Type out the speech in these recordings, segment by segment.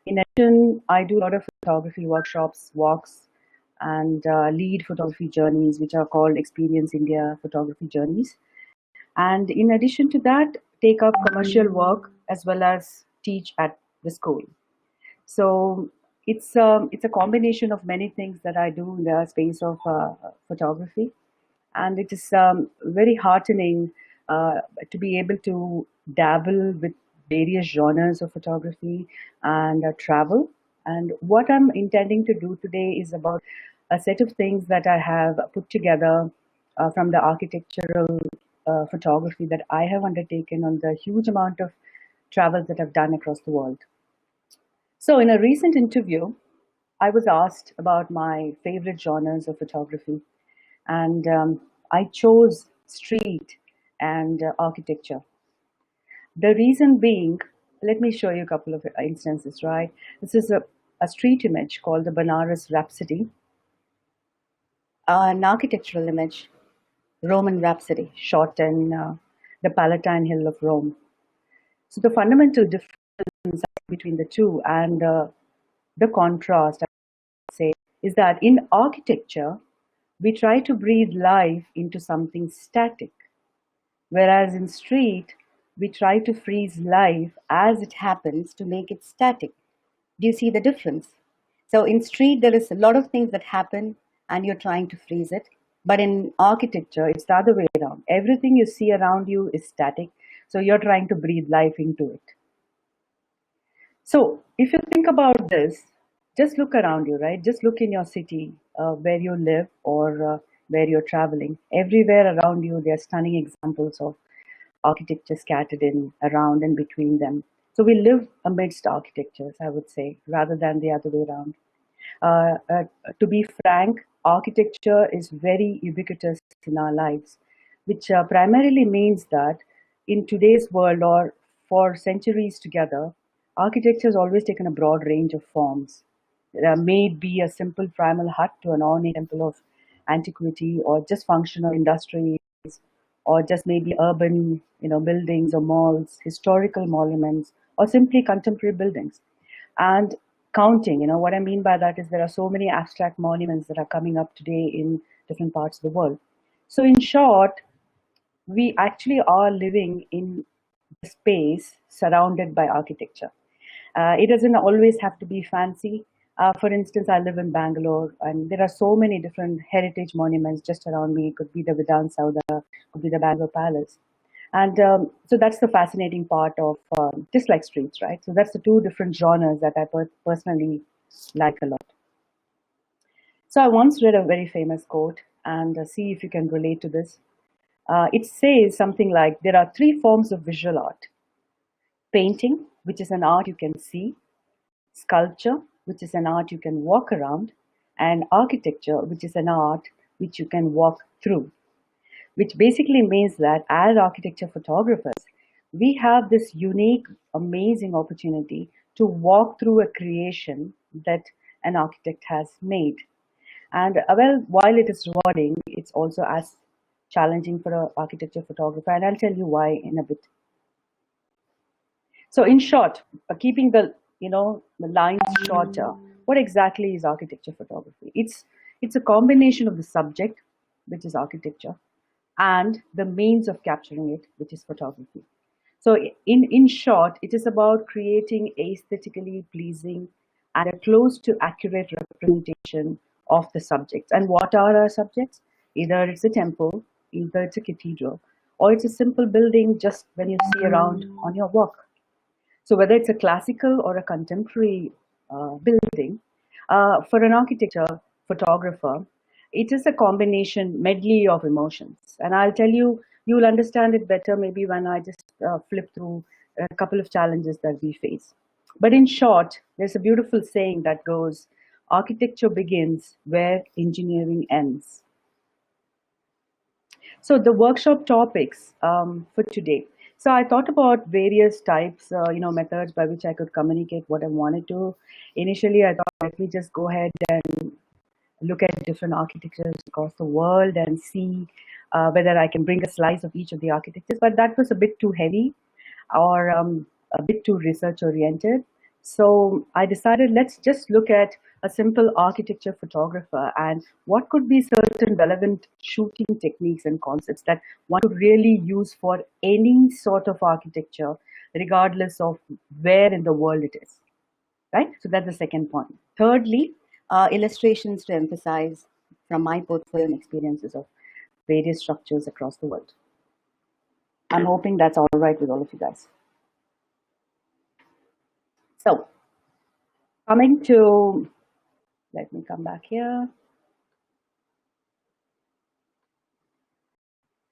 In addition, I do a lot of photography workshops, walks, and lead photography journeys, which are called Experience India Photography Journeys. And in addition to that, take up commercial work as well as teach at the school. So it's a combination of many things that I do in the space of photography, and it is very heartening to be able to dabble with various genres of photography and travel. And what I'm intending to do today is about a set of things that I have put together from the architectural photography that I have undertaken on the huge amount of travels that I've done across the world. So, in a recent interview, I was asked about my favorite genres of photography, and I chose street and architecture. The reason being, let me show you a couple of instances, right? This is a street image called the Banaras Rhapsody, an architectural image, Roman Rhapsody, shot in the Palatine Hill of Rome. So the fundamental difference between the two and the contrast, I would say, is that in architecture, we try to breathe life into something static, whereas in street, we try to freeze life as it happens to make it static. Do you see the difference? So in street, there is a lot of things that happen and you're trying to freeze it. But in architecture, it's the other way around. Everything you see around you is static. So you're trying to breathe life into it. So if you think about this, just look around you, right? Just look in your city where you live or where you're traveling. Everywhere around you, there are stunning examples of architecture scattered in, around, and between them. So we live amidst architectures, I would say, rather than the other way around. To be frank, architecture is very ubiquitous in our lives, which primarily means that in today's world or for centuries together, architecture has always taken a broad range of forms. May it be a simple primal hut to an ornate temple of antiquity, or just functional industries, or just maybe urban, buildings or malls, historical monuments, or simply contemporary buildings. And counting, what I mean by that is there are so many abstract monuments that are coming up today in different parts of the world. So in short, we actually are living in a space surrounded by architecture. It doesn't always have to be fancy. For instance, I live in Bangalore, and there are so many different heritage monuments just around me. It could be the Vidhan Sauda, could be the Bangalore Palace. And so that's the fascinating part of just like streets, right? So that's the two different genres that I personally like a lot. So I once read a very famous quote, and see if you can relate to this. It says something like, there are three forms of visual art: painting, which is an art you can see; sculpture, which is an art you can walk around; and architecture, which is an art which you can walk through. Which basically means that as architecture photographers, we have this unique, amazing opportunity to walk through a creation that an architect has made. And well, while it is rewarding, it's also as challenging for an architecture photographer, and I'll tell you why in a bit. So in short, keeping the lines shorter, what exactly is architecture photography? It's a combination of the subject, which is architecture, and the means of capturing it, which is photography. So in short, it is about creating aesthetically pleasing and a close to accurate representation of the subjects. And what are our subjects? Either it's a temple, either it's a cathedral, or it's a simple building just when you see around on your walk. So whether it's a classical or a contemporary building, for an architecture photographer, it is a combination medley of emotions. And I'll tell you, you'll understand it better maybe when I just flip through a couple of challenges that we face. But in short, there's a beautiful saying that goes, architecture begins where engineering ends. So the workshop topics for today. So I thought about various types, methods by which I could communicate what I wanted to. Initially, I thought, let me just go ahead and look at different architectures across the world and see whether I can bring a slice of each of the architectures. But that was a bit too heavy or a bit too research oriented. So I decided let's just look at a simple architecture photographer and what could be certain relevant shooting techniques and concepts that one could really use for any sort of architecture, regardless of where in the world it is. Right? So that's the second point. Thirdly, illustrations to emphasize from my portfolio and experiences of various structures across the world. I'm hoping that's all right with all of you guys. So, coming to, let me come back here.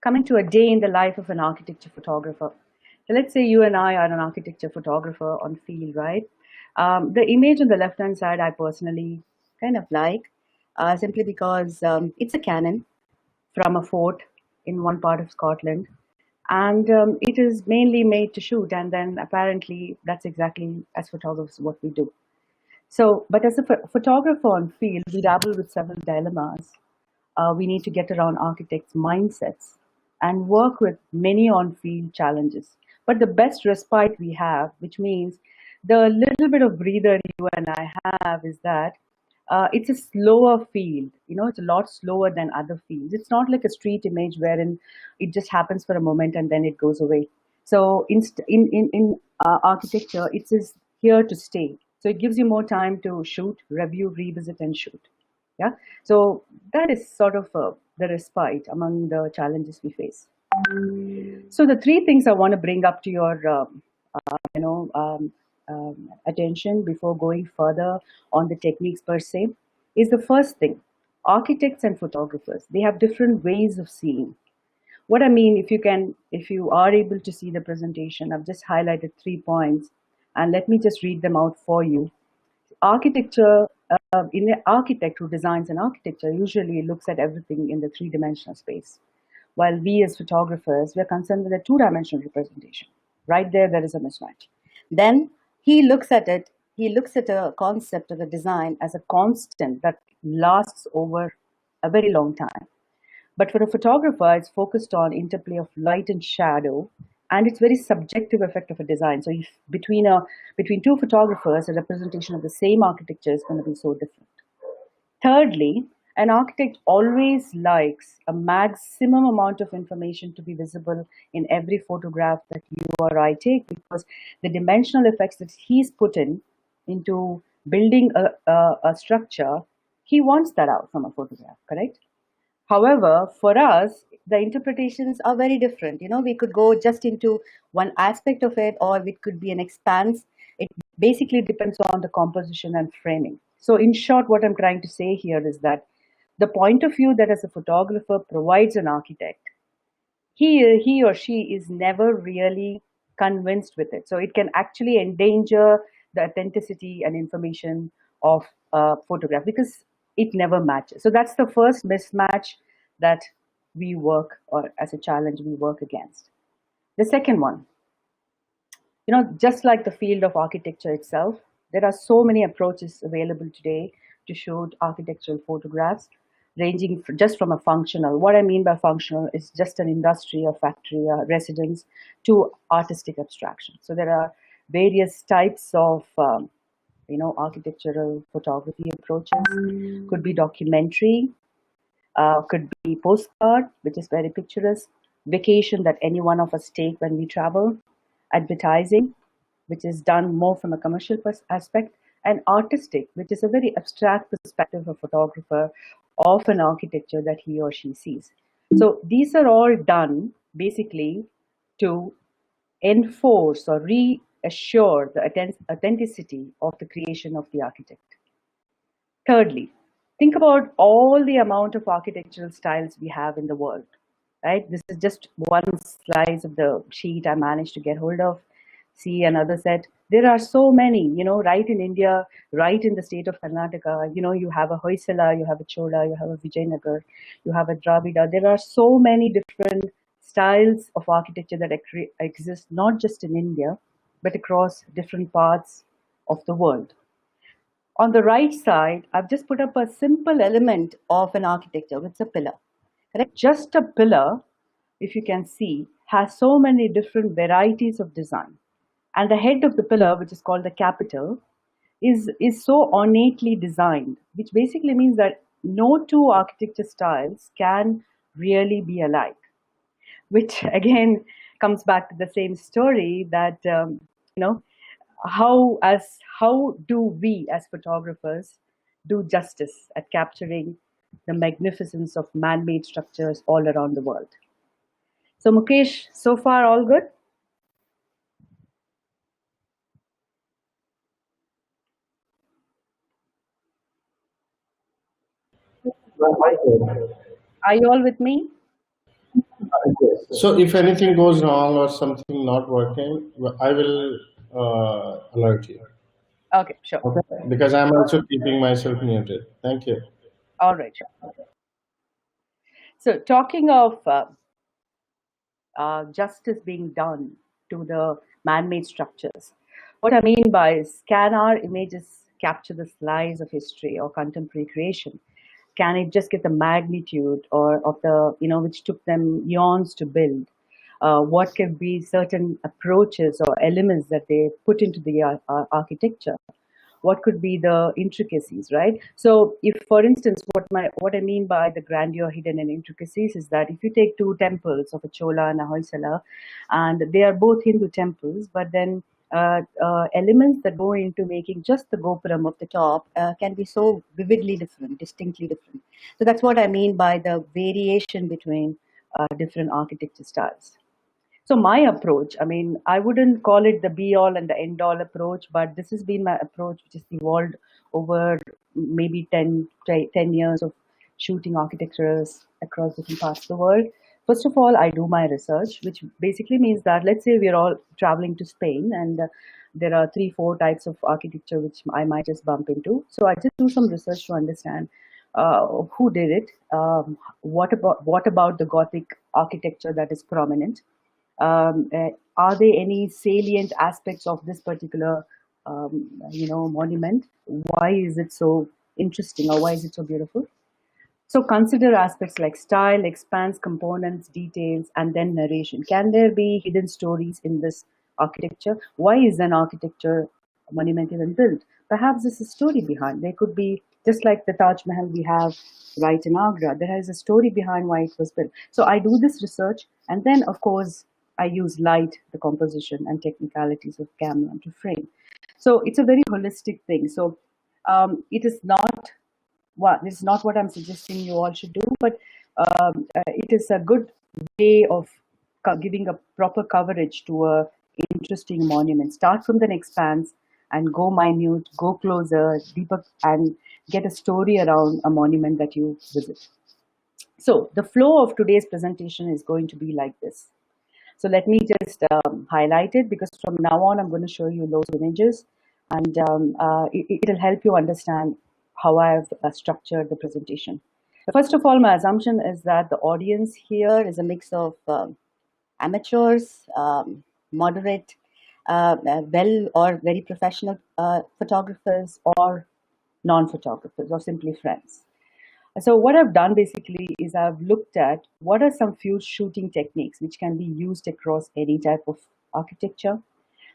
Coming to a day in the life of an architecture photographer. So let's say you and I are an architecture photographer on field, right? The image on the left-hand side, I personally kind of like, simply because it's a cannon from a fort in one part of Scotland. And it is mainly made to shoot. And then apparently that's exactly as photographers what we do. So, but as a photographer on field, we dabble with several dilemmas. We need to get around architects' mindsets and work with many on-field challenges. But the best respite we have, which means the little bit of breather you and I have, is that it's a slower field. You know, it's a lot slower than other fields. It's not like a street image wherein it just happens for a moment and then it goes away. So in architecture, it is here to stay. So it gives you more time to shoot, review, revisit, and shoot. Yeah. So that is sort of the respite among the challenges we face. So the three things I want to bring up to your, you know, attention before going further on the techniques per se is the first thing. Architects and photographers, they have different ways of seeing. What I mean, if you are able to see the presentation, I've just highlighted 3 points, and let me just read them out for you. Architecture, in the architect who designs an architecture usually looks at everything in the three-dimensional space, while we as photographers, we're concerned with a two-dimensional representation. Right there, there is a mismatch. Then he looks at it, he looks at a concept of a design as a constant that lasts over a very long time. But for a photographer, it's focused on interplay of light and shadow, and it's very subjective effect of a design. So if between two photographers, a representation of the same architecture is going to be so different. Thirdly, an architect always likes a maximum amount of information to be visible in every photograph that you or I take, because the dimensional effects that he's put into building a structure, he wants that out from a photograph, correct? However, for us, the interpretations are very different. You know, we could go just into one aspect of it, or it could be an expanse. It basically depends on the composition and framing. So in short, what I'm trying to say here is that the point of view that as a photographer provides an architect, he or she is never really convinced with it. So it can actually endanger the authenticity and information of a photograph because it never matches. So that's the first mismatch that we work, or as a challenge we work against. The second one, you know, just like the field of architecture itself, there are so many approaches available today to shoot architectural photographs, ranging just from a functional. What I mean by functional is just an industry, a factory, a residence, to artistic abstraction. So there are various types of you know, architectural photography approaches. Could be documentary, could be postcard, which is very picturesque, vacation that any one of us take when we travel, advertising, which is done more from a commercial aspect, and artistic, which is a very abstract perspective of a photographer of an architecture that he or she sees. So these are all done basically to enforce or reassure the authenticity of the creation of the architect. Thirdly, think about all the amount of architectural styles we have in the world, right? This is just one slice of the sheet I managed to get hold of. See another set. There are so many, you know, right in India, right in the state of Karnataka, you know, you have a Hoysala, you have a Chola, you have a Vijayanagar, you have a Dravida. There are so many different styles of architecture that exist not just in India, but across different parts of the world. On the right side, I've just put up a simple element of an architecture. It's a pillar. Correct? Just a pillar, if you can see, has so many different varieties of design. And the head of the pillar, which is called the capital, is so ornately designed, which basically means that no two architecture styles can really be alike, which again comes back to the same story that you know how do we as photographers do justice at capturing the magnificence of man-made structures all around the world. So Mukesh, so far all good? Are you all with me? So if anything goes wrong or something not working, I will alert you. Okay, sure. Okay. Because I'm also keeping myself muted. Thank you. All right, sure. So talking of justice being done to the man-made structures. What I mean by is, can our images capture the slice of history or contemporary creation? Can it just get the magnitude or of the which took them eons to build? What could be certain approaches or elements that they put into the architecture? What could be the intricacies, right? So if, for instance, what I mean by the grandeur hidden in intricacies is that if you take two temples of a Chola and a Hoysala, and they are both Hindu temples, but then elements that go into making just the gopuram of the top can be so vividly different, distinctly different. So that's what I mean by the variation between different architecture styles. So my approach, I mean, I wouldn't call it the be all and the end all approach, but this has been my approach, which has evolved over maybe 10 years of shooting architectures across different parts of the world. First of all, I do my research, which basically means that let's say we're all traveling to Spain and there are 3, 4 types of architecture which I might just bump into. So I just do some research to understand who did it, what about the Gothic architecture that is prominent, are there any salient aspects of this particular monument? Why is it so interesting, or why is it so beautiful? So consider aspects like style, expanse, components, details, and then narration. Can there be hidden stories in this architecture? Why is an architecture monument even built? Perhaps there's a story behind. There could be, just like the Taj Mahal we have right in Agra, there is a story behind why it was built. So I do this research, and then of course I use light, the composition, and technicalities of camera to frame. So it's a very holistic thing. So it is not this is not what I'm suggesting you all should do, but it is a good way of giving a proper coverage to a interesting monument. Start from the expanse and go minute, go closer, deeper, and get a story around a monument that you visit. So the flow of today's presentation is going to be like this. So let me just highlight it, because from now on I'm going to show you loads of images, and it'll help you understand how I've structured the presentation. First of all, my assumption is that the audience here is a mix of amateurs, moderate, well or very professional photographers, or non-photographers, or simply friends. So what I've done basically is I've looked at what are some few shooting techniques which can be used across any type of architecture.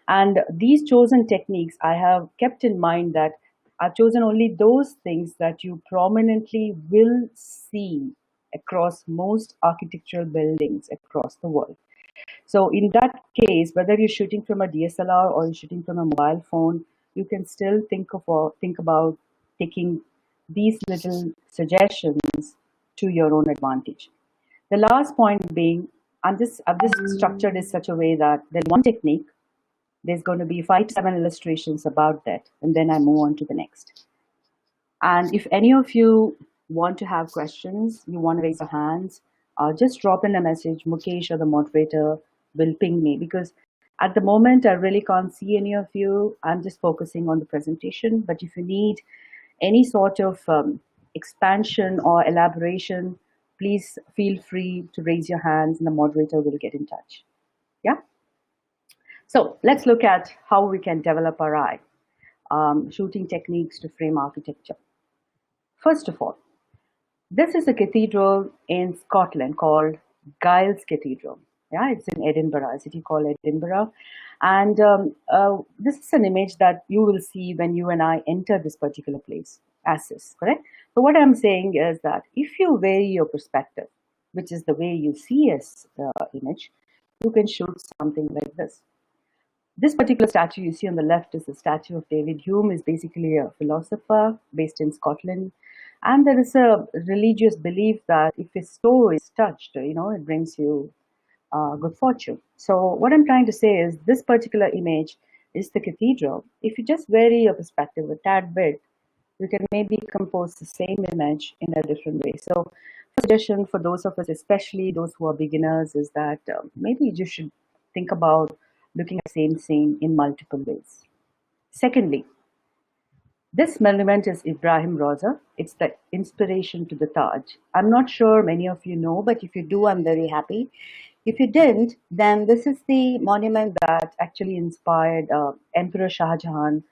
And these chosen techniques, I have kept in mind that I've chosen only those things that you prominently will see across most architectural buildings across the world. So in that case, whether you're shooting from a DSLR or you're shooting from a mobile phone, you can still think about taking these little suggestions to your own advantage. The last point being, I've just structured it such a way that there's one technique, there's going to be 5 to 7 illustrations about that, and then I move on to the next. And if any of you want to have questions, you want to raise your hands, just drop in a message. Mukesh or the moderator will ping me, because at the moment I really can't see any of you. I'm just focusing on the presentation. But if you need any sort of expansion or elaboration, please feel free to raise your hands and the moderator will get in touch. Yeah? So let's look at how we can develop our eye, shooting techniques to frame architecture. First of all, this is a cathedral in Scotland called Giles Cathedral. Yeah, it's in Edinburgh, a city called Edinburgh. And this is an image that you will see when you and I enter this particular place as is, correct? So what I'm saying is that if you vary your perspective, which is the way you see as the image, you can shoot something like this. This particular statue you see on the left is the statue of David Hume, is basically a philosopher based in Scotland. And there is a religious belief that if his toe is touched, it brings you good fortune. So what I'm trying to say is this particular image is the cathedral. If you just vary your perspective a tad bit, you can maybe compose the same image in a different way. So suggestion for those of us, especially those who are beginners, is that maybe you should think about looking at the same scene in multiple ways. Secondly, this monument is Ibrahim Roza. It's the inspiration to the Taj. I'm not sure many of you know, but if you do, I'm very happy. If you didn't, then this is the monument that actually inspired Emperor Shah Jahan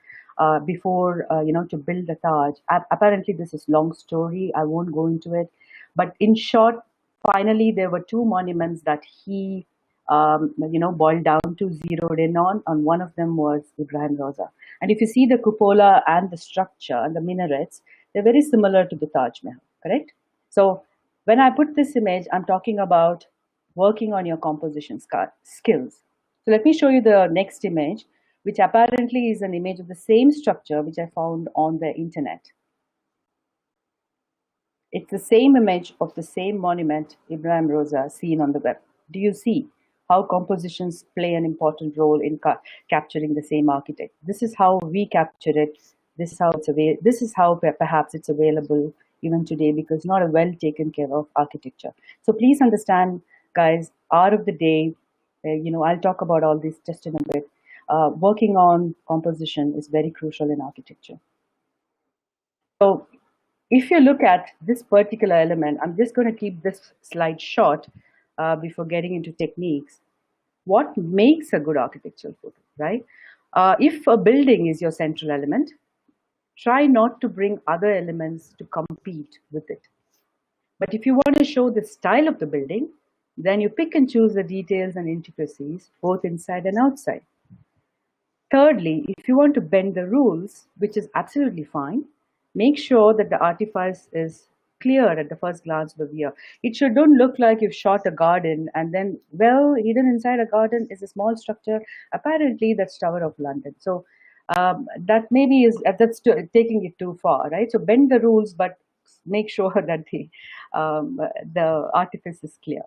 before, to build the Taj. Apparently, this is long story. I won't go into it. But in short, finally, there were two monuments that he, boiled down to, zeroed in on. And one of them was Ibrahim Roza. And if you see the cupola and the structure and the minarets, they're very similar to the Taj Mahal, correct? So when I put this image, I'm talking about working on your composition skills. So let me show you the next image, which apparently is an image of the same structure which I found on the internet. It's the same image of the same monument, Ibrahim Roza, seen on the web. Do you see how compositions play an important role in capturing the same architect? This is how we capture it. This is how perhaps it's available even today, because not a well taken care of architecture. So please understand, guys, hour of the day, I'll talk about all this just in a bit. Working on composition is very crucial in architecture. So if you look at this particular element, I'm just going to keep this slide short before getting into techniques. What makes a good architectural photo, right? If a building is your central element, try not to bring other elements to compete with it. But if you want to show the style of the building, then you pick and choose the details and intricacies, both inside and outside. Thirdly, if you want to bend the rules, which is absolutely fine, make sure that the artifice is clear at the first glance of the viewer. It should don't look like you've shot a garden and then, well, hidden inside a garden is a small structure. Apparently, that's Tower of London. So that maybe is that's taking it too far, right? So bend the rules, but make sure that the artifice is clear.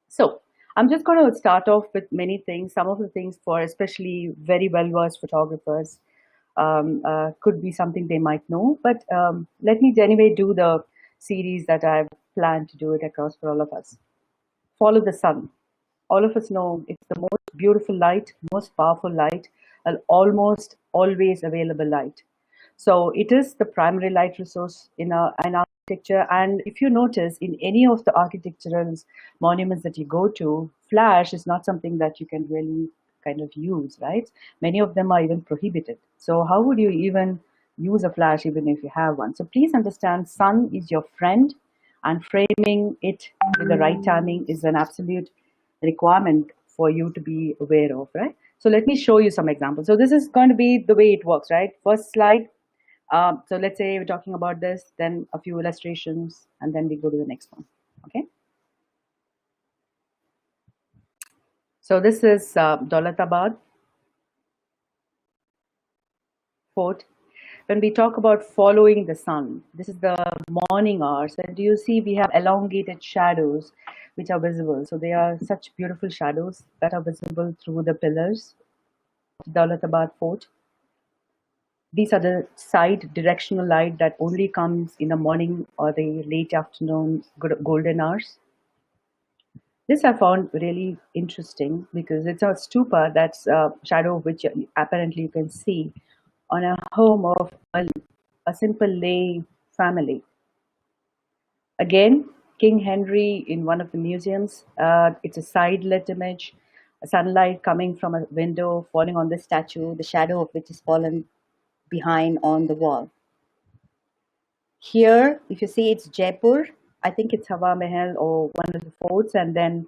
So I'm just going to start off with many things. Some of the things for especially very well-versed photographers could be something they might know. But let me anyway do the series that I've planned to do it across for all of us. Follow the sun. All of us know it's the most beautiful light, most powerful light, and almost always available light. So it is the primary light resource in architecture. And if you notice, in any of the architectural monuments that you go to, flash is not something that you can really kind of use, right? Many of them are even prohibited. So how would you even use a flash even if you have one? So please understand, sun is your friend, and framing it with the right timing is an absolute requirement for you to be aware of, right? So let me show you some examples. So this is going to be the way it works, right? First slide. So let's say we're talking about this, then a few illustrations, and then we go to the next one. Okay. So this is Daulatabad Fort. When we talk about following the sun, this is the morning hours. And do you see we have elongated shadows which are visible? So they are such beautiful shadows that are visible through the pillars of Daulatabad Fort. These are the side directional light that only comes in the morning or the late afternoon golden hours. This I found really interesting because it's a stupa that's a shadow of which apparently you can see on a home of a simple lay family. Again, King Henry in one of the museums. It's a side-lit image, sunlight coming from a window falling on the statue, the shadow of which is fallen behind on the wall. Here, if you see, it's Jaipur. I think it's Hawa Mahal or one of the forts, and then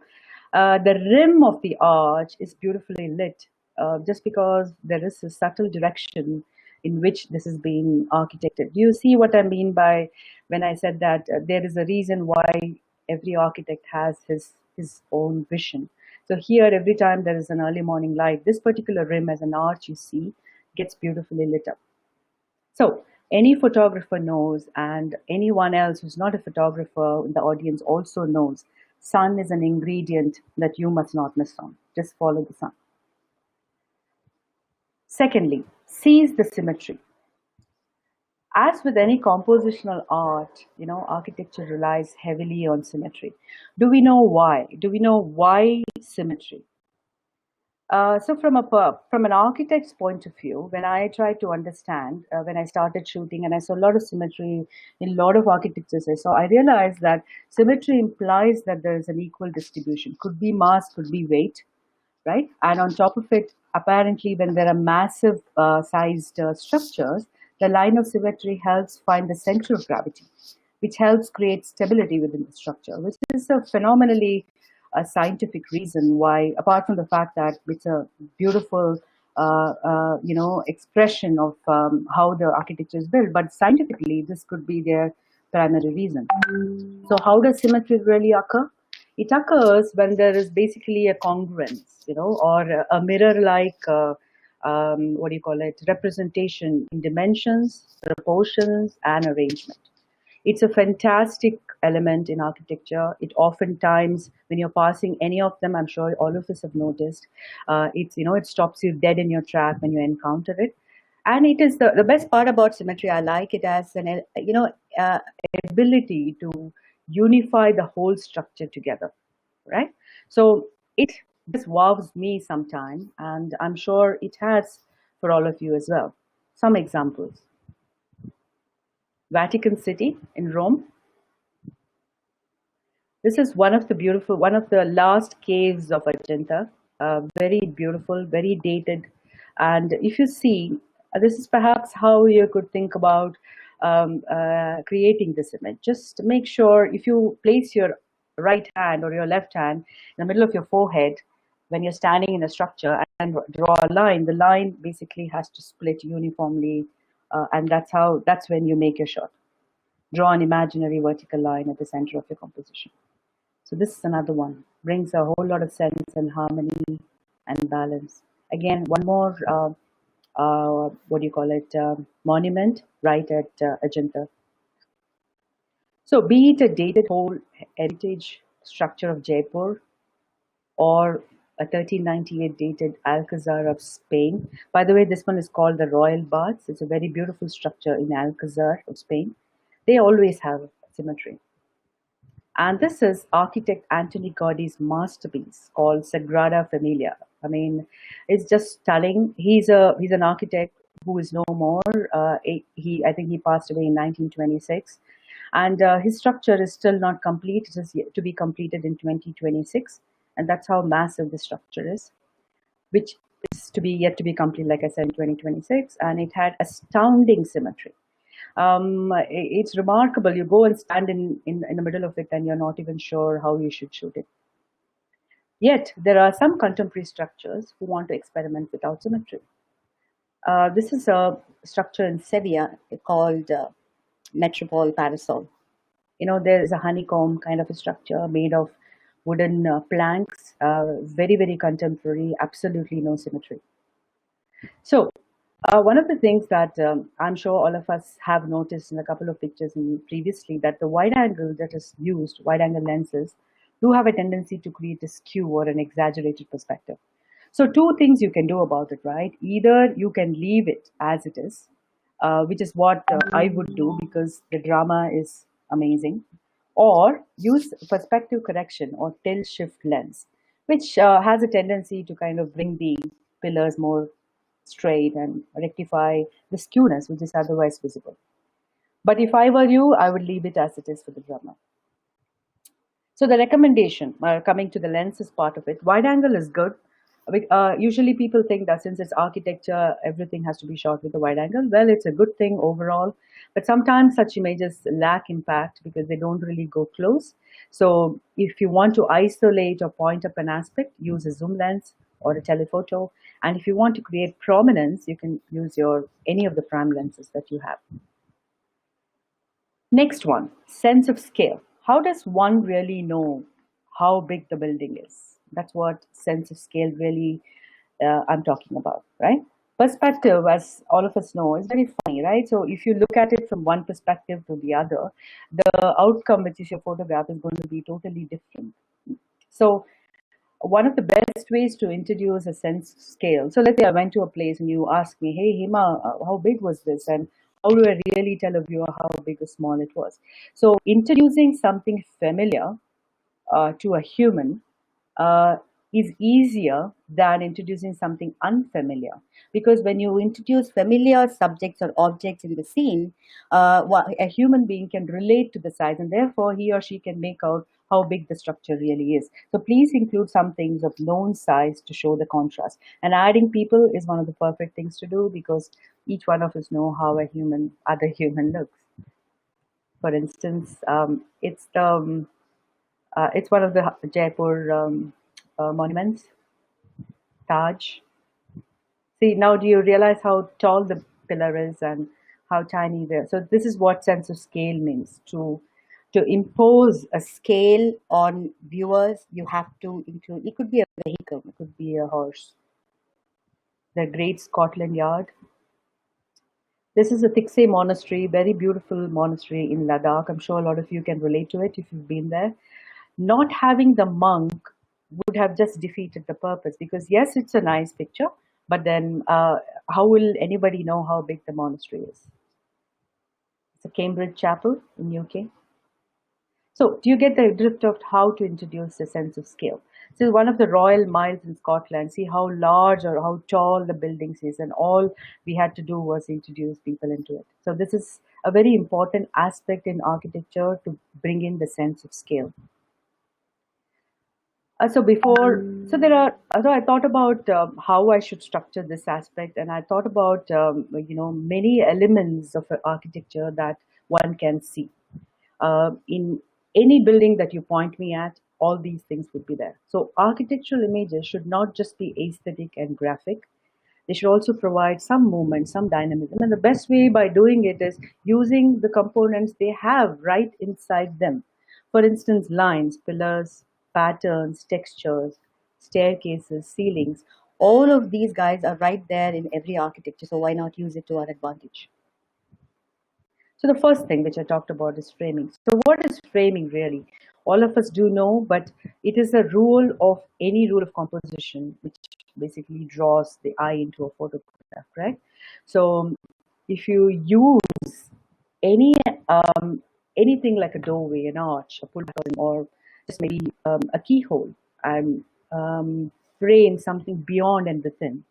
The rim of the arch is beautifully lit, just because there is a subtle direction in which this is being architected. Do you see what I mean by when I said that there is a reason why every architect has his own vision? So here, every time there is an early morning light, this particular rim as an arch you see gets beautifully lit up. So any photographer knows, and anyone else who's not a photographer in the audience also knows, sun is an ingredient that you must not miss on. Just follow the sun. Secondly, seize the symmetry. As with any compositional art, architecture relies heavily on symmetry. Do we know why? Do we know why symmetry? So from an architect's point of view, when I tried to understand, when I started shooting and I saw a lot of symmetry in a lot of architectures, I realized that symmetry implies that there is an equal distribution. Could be mass, could be weight, right? And on top of it, apparently, when there are massive sized structures, the line of symmetry helps find the center of gravity, which helps create stability within the structure, which is a phenomenally scientific reason why, apart from the fact that it's a beautiful, expression of how the architecture is built, but scientifically, this could be their primary reason. So how does symmetry really occur? It occurs when there is basically a congruence, or a mirror-like, what do you call it, representation in dimensions, proportions, and arrangement. It's a fantastic element in architecture. It oftentimes, when you're passing any of them, I'm sure all of us have noticed, it stops you dead in your track when you encounter it. And it is the best part about symmetry. I like it as an ability to unify the whole structure together, right? So it just wows me sometime, and I'm sure it has for all of you as well. Some examples: Vatican City in Rome. This is one of the last caves of Ajanta. Very beautiful, very dated. And if you see, this is perhaps how you could think about creating this image. Just make sure if you place your right hand or your left hand in the middle of your forehead when you're standing in a structure and draw a line, the line basically has to split uniformly, and that's when you make your shot. Draw an imaginary vertical line at the center of your composition. So this is another one. Brings a whole lot of sense and harmony and balance. Again, one more, monument right at Ajanta. So be it a dated whole heritage structure of Jaipur or a 1398 dated Alcazar of Spain. By the way, this one is called the Royal Baths. It's a very beautiful structure in Alcazar of Spain. They always have symmetry. And this is architect Antoni Gaudi's masterpiece called Sagrada Familia. I mean, it's just stunning. He's an architect who is no more. I think he passed away in 1926, and his structure is still not complete. It is yet to be completed in 2026, and that's how massive the structure is, which is yet to be complete, like I said, in 2026, and it had astounding symmetry. It's remarkable. You go and stand in the middle of it and you're not even sure how you should shoot it. Yet, there are some contemporary structures who want to experiment without symmetry. This is a structure in Sevilla called Metropole Parasol. There is a honeycomb kind of a structure made of wooden planks, very, very contemporary, absolutely no symmetry. So, one of the things that I'm sure all of us have noticed in a couple of pictures previously, that the wide angle that is used, wide angle lenses, do have a tendency to create a skew or an exaggerated perspective. So two things you can do about it, right? Either you can leave it as it is, which is what I would do because the drama is amazing, or use perspective correction or tilt shift lens, which has a tendency to kind of bring the pillars more straight and rectify the skewness which is otherwise visible. But if I were you, I would leave it as it is for the drama. So the recommendation, coming to the lens is part of it. Wide angle is good. Usually people think that since it's architecture, everything has to be shot with a wide angle. Well, it's a good thing overall, but sometimes such images lack impact because they don't really go close. So if you want to isolate or point up an aspect, use a zoom lens or a telephoto. And if you want to create prominence, you can use your any of the prime lenses that you have. Next one, sense of scale. How does one really know how big the building is? That's what sense of scale really I'm talking about, right? Perspective, as all of us know, is very funny, right? So if you look at it from one perspective to the other, the outcome, which is your photograph, is going to be totally different. So one of the best ways to introduce a sense of scale. So let's say I went to a place and you ask me, "Hey Hema, how big was this?" And how do I really tell a viewer how big or small it was? So introducing something familiar to a human uh, is easier than introducing something unfamiliar. Because when you introduce familiar subjects or objects in the scene, a human being can relate to the size and therefore he or she can make out how big the structure really is. So please include some things of known size to show the contrast. And adding people is one of the perfect things to do because each one of us know how a other human looks. For instance, it's one of the Jaipur monuments, Taj. See, now do you realize how tall the pillar is and how tiny they are? So this is what sense of scale means. To impose a scale on viewers, you have to include. It could be a vehicle, it could be a horse. The Great Scotland Yard. This is a Tikse monastery, very beautiful monastery in Ladakh. I'm sure a lot of you can relate to it if you've been there. Not having the monk would have just defeated the purpose because yes, it's a nice picture, but then how will anybody know how big the monastery is? It's a Cambridge chapel in UK. So do you get the drift of how to introduce a sense of scale? So one of the royal miles in Scotland, see how large or how tall the buildings is, and all we had to do was introduce people into it. So this is a very important aspect in architecture to bring in the sense of scale. So there are. So I thought about how I should structure this aspect, and I thought about many elements of architecture that one can see in any building that you point me at. All these things would be there. So architectural images should not just be aesthetic and graphic. They should also provide some movement, some dynamism. And the best way by doing it is using the components they have right inside them. For instance, lines, pillars, patterns, textures, staircases, ceilings. All of these guys are right there in every architecture. So why not use it to our advantage? So the first thing which I talked about is framing. So what is framing really? All of us do know, but it is a rule of any rule of composition which basically draws the eye into a photograph, right? So if you use any anything like a doorway, an arch, a pull curtain, or just maybe a keyhole, and frame something beyond and within,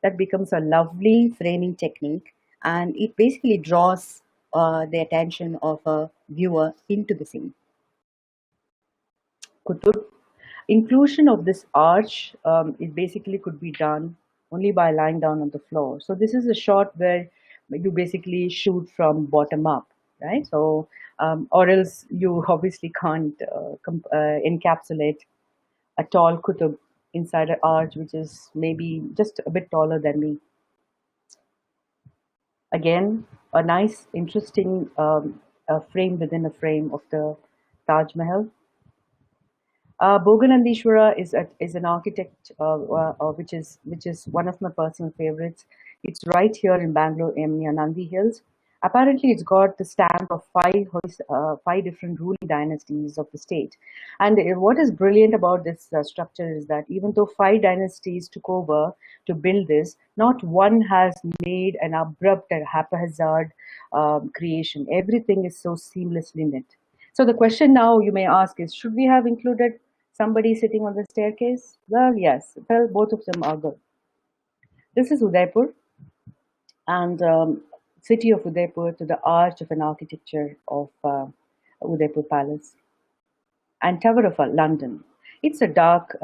that becomes a lovely framing technique, and it basically draws the attention of a viewer into the scene. Could inclusion of this arch, it basically could be done only by lying down on the floor. So this is a shot where you basically shoot from bottom up, right? So or else you obviously can't encapsulate a tall kutub inside an arch which is maybe just a bit taller than me. Again, a nice, interesting frame within a frame of the Taj Mahal. Bhoganandishwara is an architect which is one of my personal favorites. It's right here in Bangalore, near Nandi Hills. Apparently, it's got the stamp of five different ruling dynasties of the state. And what is brilliant about this structure is that even though five dynasties took over to build this, not one has made an abrupt and haphazard creation. Everything is so seamlessly knit. So the question now you may ask is, should we have included somebody sitting on the staircase? Well, yes. Well, both of them are good. This is Udaipur and city of Udaipur to the arch of an architecture of Udaipur Palace and Tower of London. It's a dark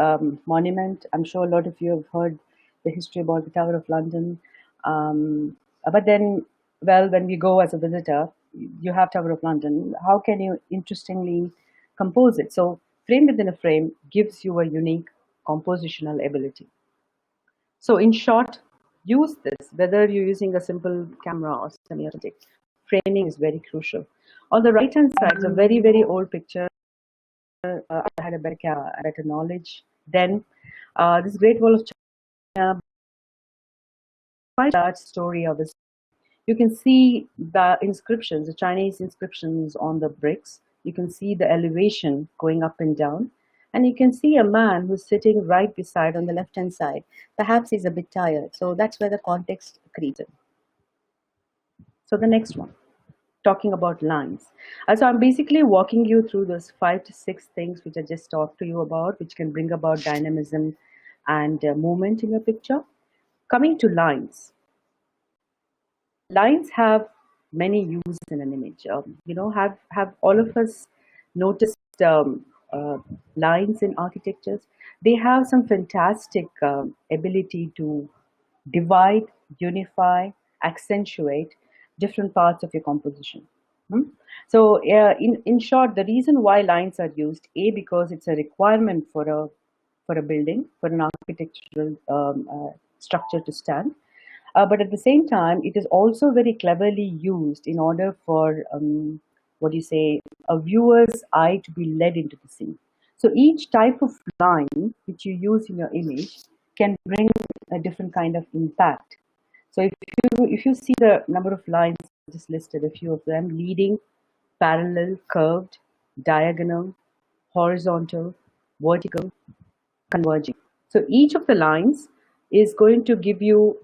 monument. I'm sure a lot of you have heard the history about the Tower of London. But then, well, when we go as a visitor, you have Tower of London. How can you interestingly compose it? So, frame within a frame gives you a unique compositional ability. So, in short, use this whether you're using a simple camera or semi-automatic. Framing is very crucial. On the right hand side is a very, very old picture. I had a better knowledge then. This Great Wall of China, quite a large story of this. You can see the inscriptions, the Chinese inscriptions on the bricks. You can see the elevation going up and down. And you can see a man who's sitting right beside on the left hand side. Perhaps he's a bit tired. So that's where the context created. So the next one, talking about lines. So I'm basically walking you through those 5 to 6 things which I just talked to you about, which can bring about dynamism and movement in your picture. Coming to lines. Lines have many uses in an image. Have all of us noticed lines in architectures? They have some fantastic ability to divide, unify, accentuate different parts of your composition. Hmm? So, in short, the reason why lines are used, A, because it's a requirement for a building, for an architectural structure to stand. But at the same time, it is also very cleverly used in order for, what do you say, a viewer's eye to be led into the scene. So each type of line which you use in your image can bring a different kind of impact. So if you see the number of lines, I just listed a few of them: leading, parallel, curved, diagonal, horizontal, vertical, converging. So each of the lines is going to give you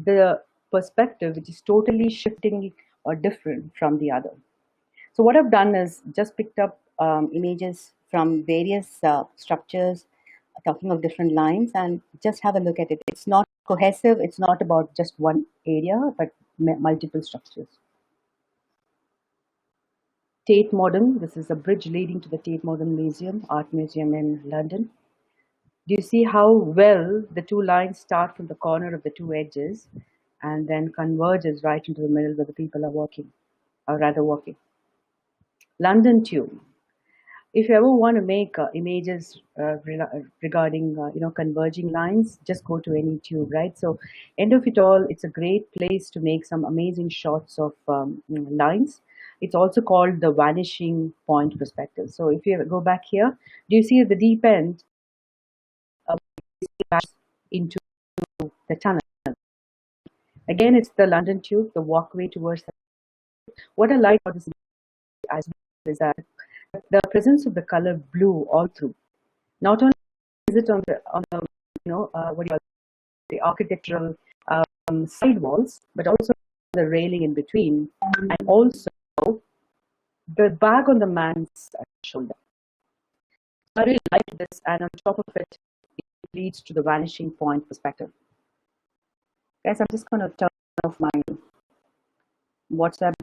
the perspective which is totally shifting or different from the other. So what I've done is just picked up images from various structures talking of different lines and just have a look at it. It's not cohesive. It's not about just one area, but multiple structures. Tate Modern. This is a bridge leading to the Tate Modern Museum, Art Museum in London. Do you see how well the two lines start from the corner of the two edges and then converges right into the middle where the people are walking, or rather walking? London Tube. If you ever want to make images regarding converging lines, just go to any tube, right? So end of it all, it's a great place to make some amazing shots of lines. It's also called the vanishing point perspective. So if you go back here, do you see at the deep end into the tunnel? Again, it's the London Tube, the walkway towards what I like about this is that the presence of the color blue all through. Not only is it on the what do you call it, the architectural side walls, but also the railing in between, and also the bag on the man's shoulder. I really like this, and on top of it, it leads to the vanishing point perspective. Guys, I'm just going to turn off my WhatsApp.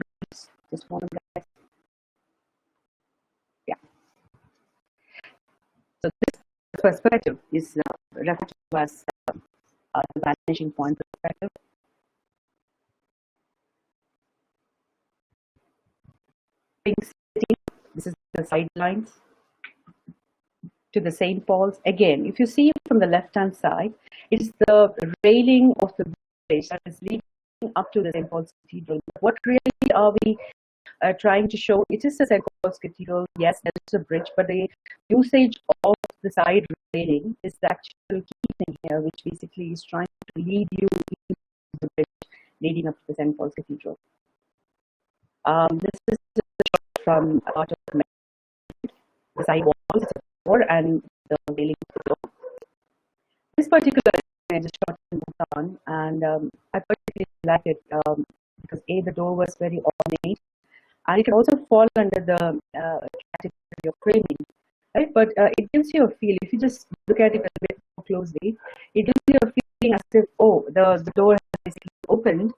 Just one guys. Yeah. So this perspective is referred to as the vanishing point perspective. This is the sidelines to the St. Paul's. Again, if you see from the left-hand side, it's the railing of the bridge that is leading up to the St. Paul's Cathedral. What really are we trying to show? It is the St. Paul's Cathedral. Yes, there's a bridge, but the usage of the side railing is the actual key thing here, which basically is trying to lead you into the bridge leading up to the St. Paul's Cathedral. This is from Art of the side walls and the railing below. This particular image is shot in Bhutan, and I particularly like it because A, the door was very ornate, and it can also fall under the category of framing, right? But it gives you a feel. If you just look at it a bit more closely, it gives you a feeling as if, oh, the door has basically opened,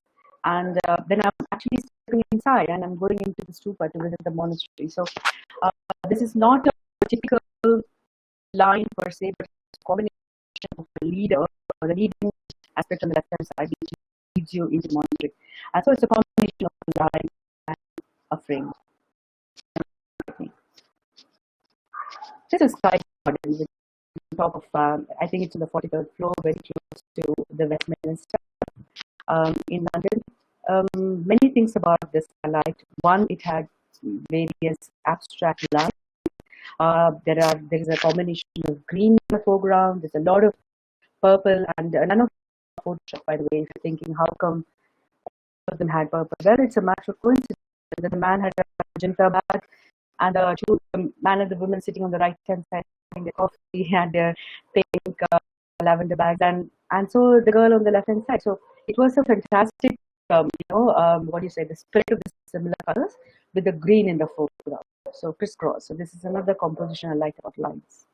and then I'm actually stepping inside and I'm going into the stupa to visit the monastery. So this is not a typical line per se, but it's a combination of the leader or the leading aspect on the left hand side, which leads you into monitoring. And so it's a combination of a line and a frame. This is sky garden, which on top of, I think it's on the 43rd floor, very close to the Westminster in London. Many things about this I liked. One, it had various abstract lines. There is a combination of green in the foreground. There's a lot of purple, and none of Photoshop, by the way. If you're thinking, how come all of them had purple? Well, it's a matter of coincidence that the man had a magenta bag, and the man and the woman sitting on the right hand side having their coffee had their pink lavender bags, and so the girl on the left hand side. So it was a fantastic, what do you say, the spirit of the similar colors with the green in the foreground. So crisscross. So this is another composition I like about lines.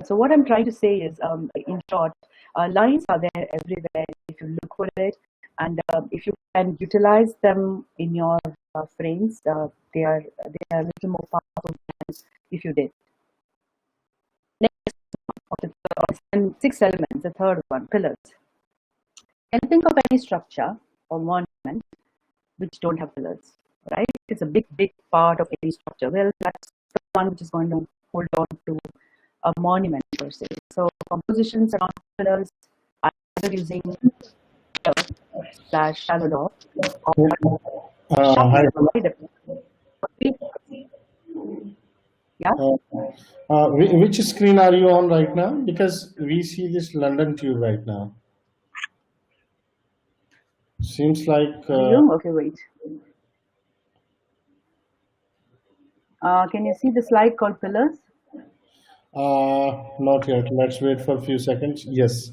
So what I'm trying to say is, in short, lines are there everywhere if you look for it, and if you can utilize them in your frames, they are a little more powerful than if you did. Next, and 6 elements. The third one, pillars. Can you think of any structure or monument which don't have pillars? Right? It's a big part of any structure. Well, that's the one which is going to hold on to a monument per se. So compositions around pillars are either using / shallow dog or Hi. yeah. Which screen are you on right now? Because we see this London tube right now. Seems like. Okay, wait. Can you see the slide called pillars? Not yet. Let's wait for a few seconds. Yes,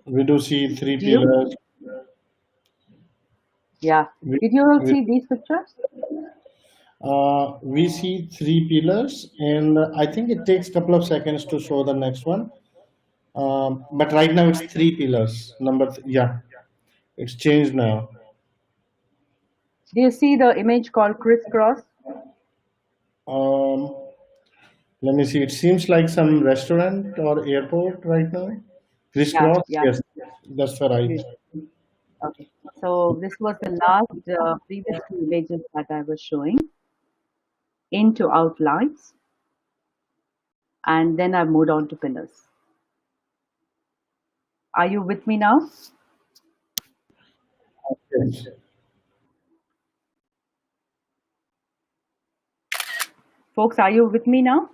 we do see 3 Do you? pillars. Yeah. Did you all see these pictures? We see 3 pillars, and I think it takes a couple of seconds to show the next one. But right now it's 3 pillars. Yeah, it's changed now. Do you see the image called crisscross? Um, Let me see. It seems like some restaurant or airport right now. Crisscross. Yeah. Yes, that's the right. Okay. So this was the last previous 2 images that I was showing into outlines, and then I moved on to pillars. Are you with me now? Yes. Folks, are you with me now?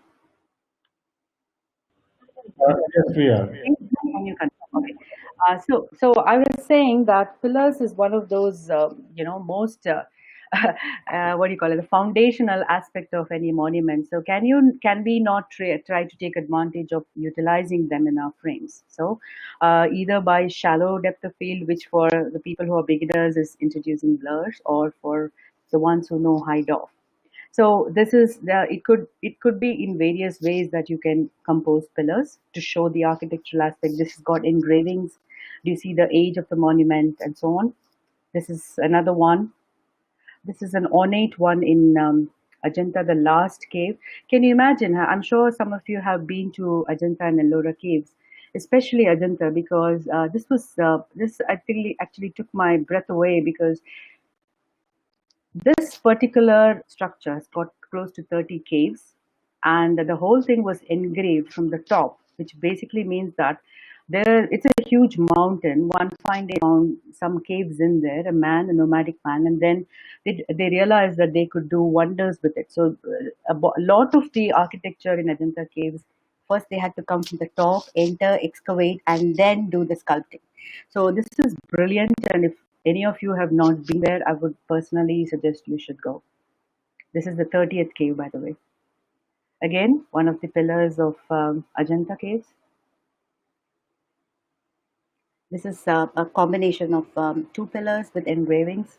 Yes, we are. Can you confirm? Okay. So I was saying that pillars is one of those, most what do you call it, the foundational aspect of any monument. So can we not try to take advantage of utilizing them in our frames? So either by shallow depth of field, which for the people who are beginners is introducing blurs, or for the ones who know hide off. So this is it could be in various ways that you can compose pillars to show the architectural aspect. This has got engravings. Do you see the age of the monument and so on? This is another one. This is an ornate one in Ajanta, the last cave. Can you imagine? I'm sure some of you have been to Ajanta and Ellora caves, especially Ajanta, because this actually took my breath away, because this particular structure has got close to 30 caves, and the whole thing was engraved from the top, which basically means that it's a huge mountain. One fine day found some caves in there, a nomadic man, and then they realized that they could do wonders with it. So a lot of the architecture in Ajanta caves, first they had to come from the top, enter, excavate, and then do the sculpting. So this is brilliant, and if any of you have not been there, I would personally suggest you should go. This is the 30th cave, by the way. Again, one of the pillars of Ajanta caves. This is a combination of 2 pillars with engravings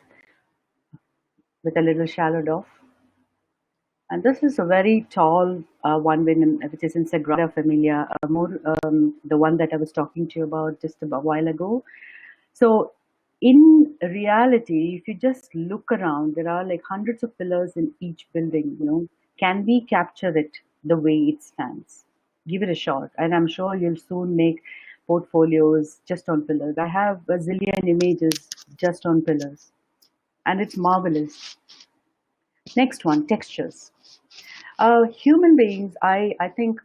with a little shallowed off. And this is a very tall one, which is in Sagrada Familia, the one that I was talking to you about just a while ago. So in reality, if you just look around, there are like hundreds of pillars in each building, Can we capture it the way it stands? Give it a shot, and I'm sure you'll soon make portfolios just on pillars. I have a zillion images just on pillars, and it's marvelous. Next one, textures. Human beings, I think,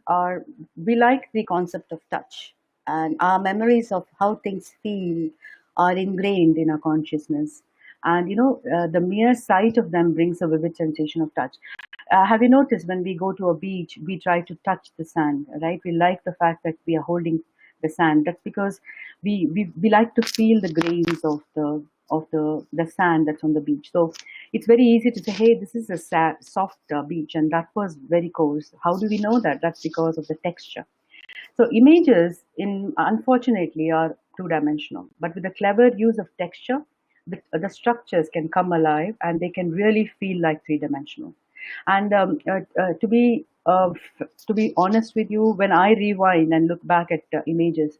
we like the concept of touch, and our memories of how things feel are ingrained in our consciousness. And the mere sight of them brings a vivid sensation of touch. Have you noticed when we go to a beach, we try to touch the sand, right? We like the fact that we are holding the sand. That's because we like to feel the grains of the sand that's on the beach. So it's very easy to say, hey, this is a soft beach, and that was very coarse. How do we know that? That's because of the texture. So images, unfortunately, are two-dimensional, but with a clever use of texture, the structures can come alive and they can really feel like three-dimensional. And to be honest with you, when I rewind and look back at images,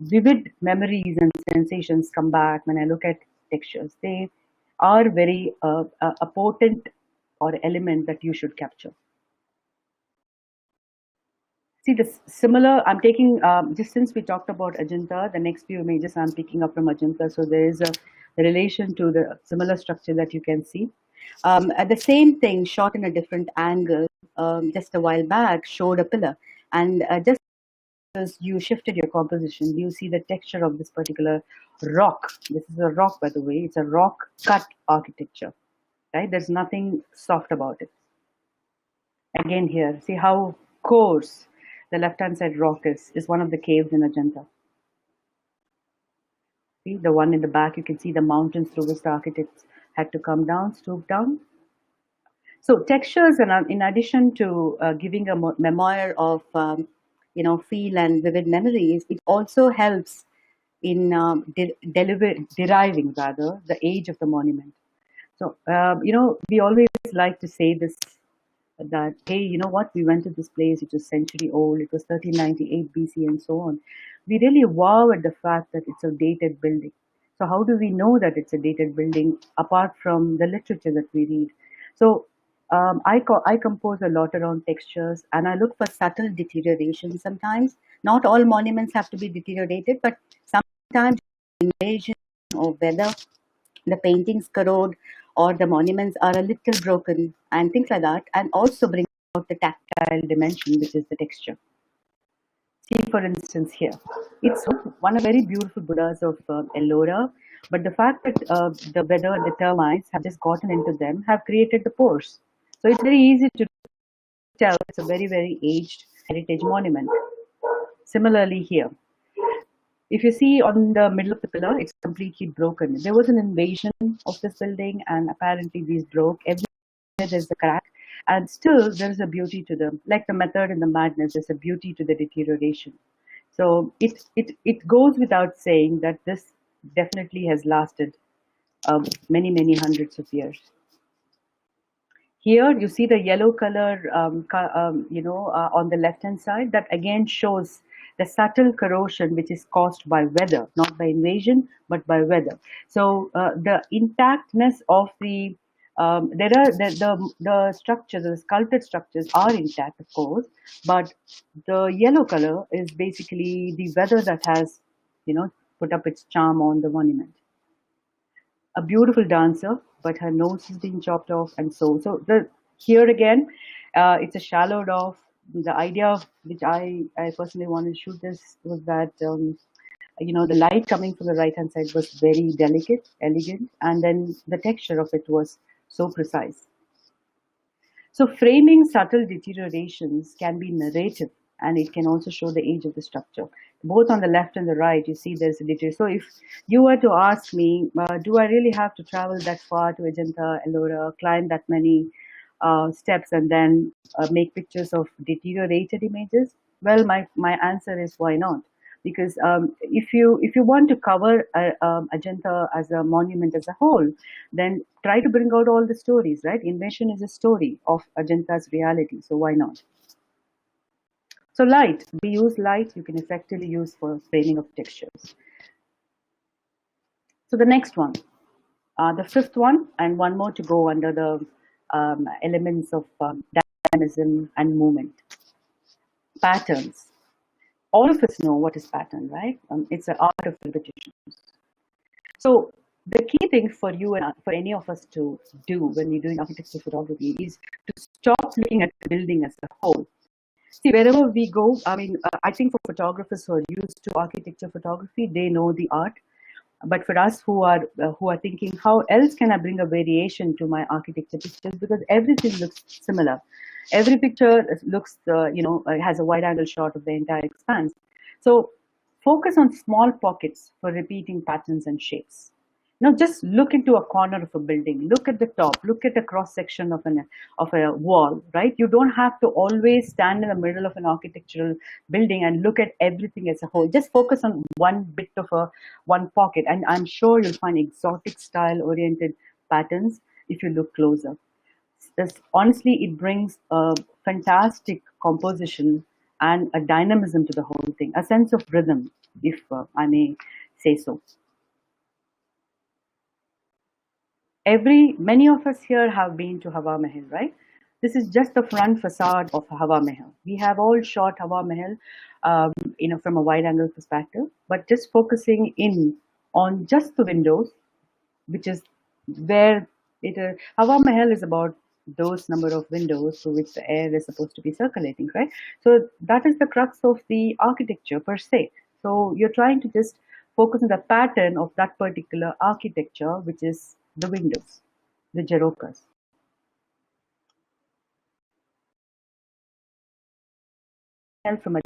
vivid memories and sensations come back when I look at textures. They are very a potent or element that you should capture. See, the similar, I'm taking, just since we talked about Ajanta, the next few images I'm picking up from Ajanta. So there is a relation to the similar structure that you can see. At the same thing, shot in a different angle, just a while back, showed a pillar. And just as you shifted your composition, you see the texture of this particular rock. This is a rock, by the way. It's a rock cut architecture, right? There's nothing soft about it. Again here, see how coarse the left-hand side rock is one of the caves in Ajanta. See, the one in the back, you can see the mountains through which the architects had to come down, stoop down. So textures, and in addition to giving a memoir of feel and vivid memories, it also helps in deriving rather the age of the monument. So we always like to say this, that hey, you know what, we went to this place, it was century old, it was 1398 BC and so on. We really wow at the fact that it's a dated building. So how do we know that it's a dated building apart from the literature that we read? So I compose a lot around textures, and I look for subtle deterioration sometimes. Not all monuments have to be deteriorated, but sometimes invasion or weather, the paintings corrode, or the monuments are a little broken and things like that, and also bring out the tactile dimension, which is the texture. See, for instance, here, it's one of very beautiful Buddhas of Ellora, but the fact that the weather and the termites have just gotten into them have created the pores. So it's very easy to tell it's a very, very aged heritage monument. Similarly here, if you see on the middle of the pillar, it's completely broken. There was an invasion of this building, and apparently these broke. Everywhere there's a crack, and still there's a beauty to them. Like the method in the madness, there's a beauty to the deterioration. So it goes without saying that this definitely has lasted many, many hundreds of years. Here you see the yellow color, on the left-hand side. That again shows the subtle corrosion which is caused by weather, not by invasion, but by weather. So the intactness of the the structures, the sculpted structures are intact, of course, but the yellow color is basically the weather that has, put up its charm on the monument. A beautiful dancer, but her nose is being chopped off, and so here again, it's a shallowed off. The idea which I personally wanted to shoot this was that the light coming from the right hand side was very delicate, elegant, and then the texture of it was so precise. So framing subtle deteriorations can be narrative, and it can also show the age of the structure. Both on the left and the right, you see there's a deterioration. So if you were to ask me, do I really have to travel that far to Ajanta, Ellora, climb that many steps, and then make pictures of deteriorated images? Well, my answer is why not? Because if you want to cover Ajanta as a monument as a whole, then try to bring out all the stories, right? Invention is a story of Ajanta's reality, so why not? So light, we use light, you can effectively use for framing of textures. So the next one, the fifth one, and one more to go under the elements of dynamism and movement. Patterns. All of us know what is pattern, right? It's an art of repetition. So the key thing for you and for any of us to do when we're doing architecture photography is to stop looking at the building as a whole. See, wherever we go, I mean, I think for photographers who are used to architecture photography, they know the art. But for us who are thinking, how else can I bring a variation to my architecture pictures? Because everything looks similar. Every picture looks, has a wide angle shot of the entire expanse. So focus on small pockets for repeating patterns and shapes. Now just look into a corner of a building, look at the top, look at the cross section of a wall, right? You don't have to always stand in the middle of an architectural building and look at everything as a whole. Just focus on one bit of one pocket, and I'm sure you'll find exotic style oriented patterns if you look closer. Honestly, it brings a fantastic composition and a dynamism to the whole thing, a sense of rhythm, if I may say so. Many of us here have been to Hawa Mahal, right? This is just the front facade of Hawa Mahal. We have all shot Hawa Mahal, from a wide angle perspective, but just focusing in on just the windows, which is where Hawa Mahal is about those number of windows through which the air is supposed to be circulating, right? So that is the crux of the architecture per se. So you're trying to just focus on the pattern of that particular architecture, which is the windows, the Jarokas. From a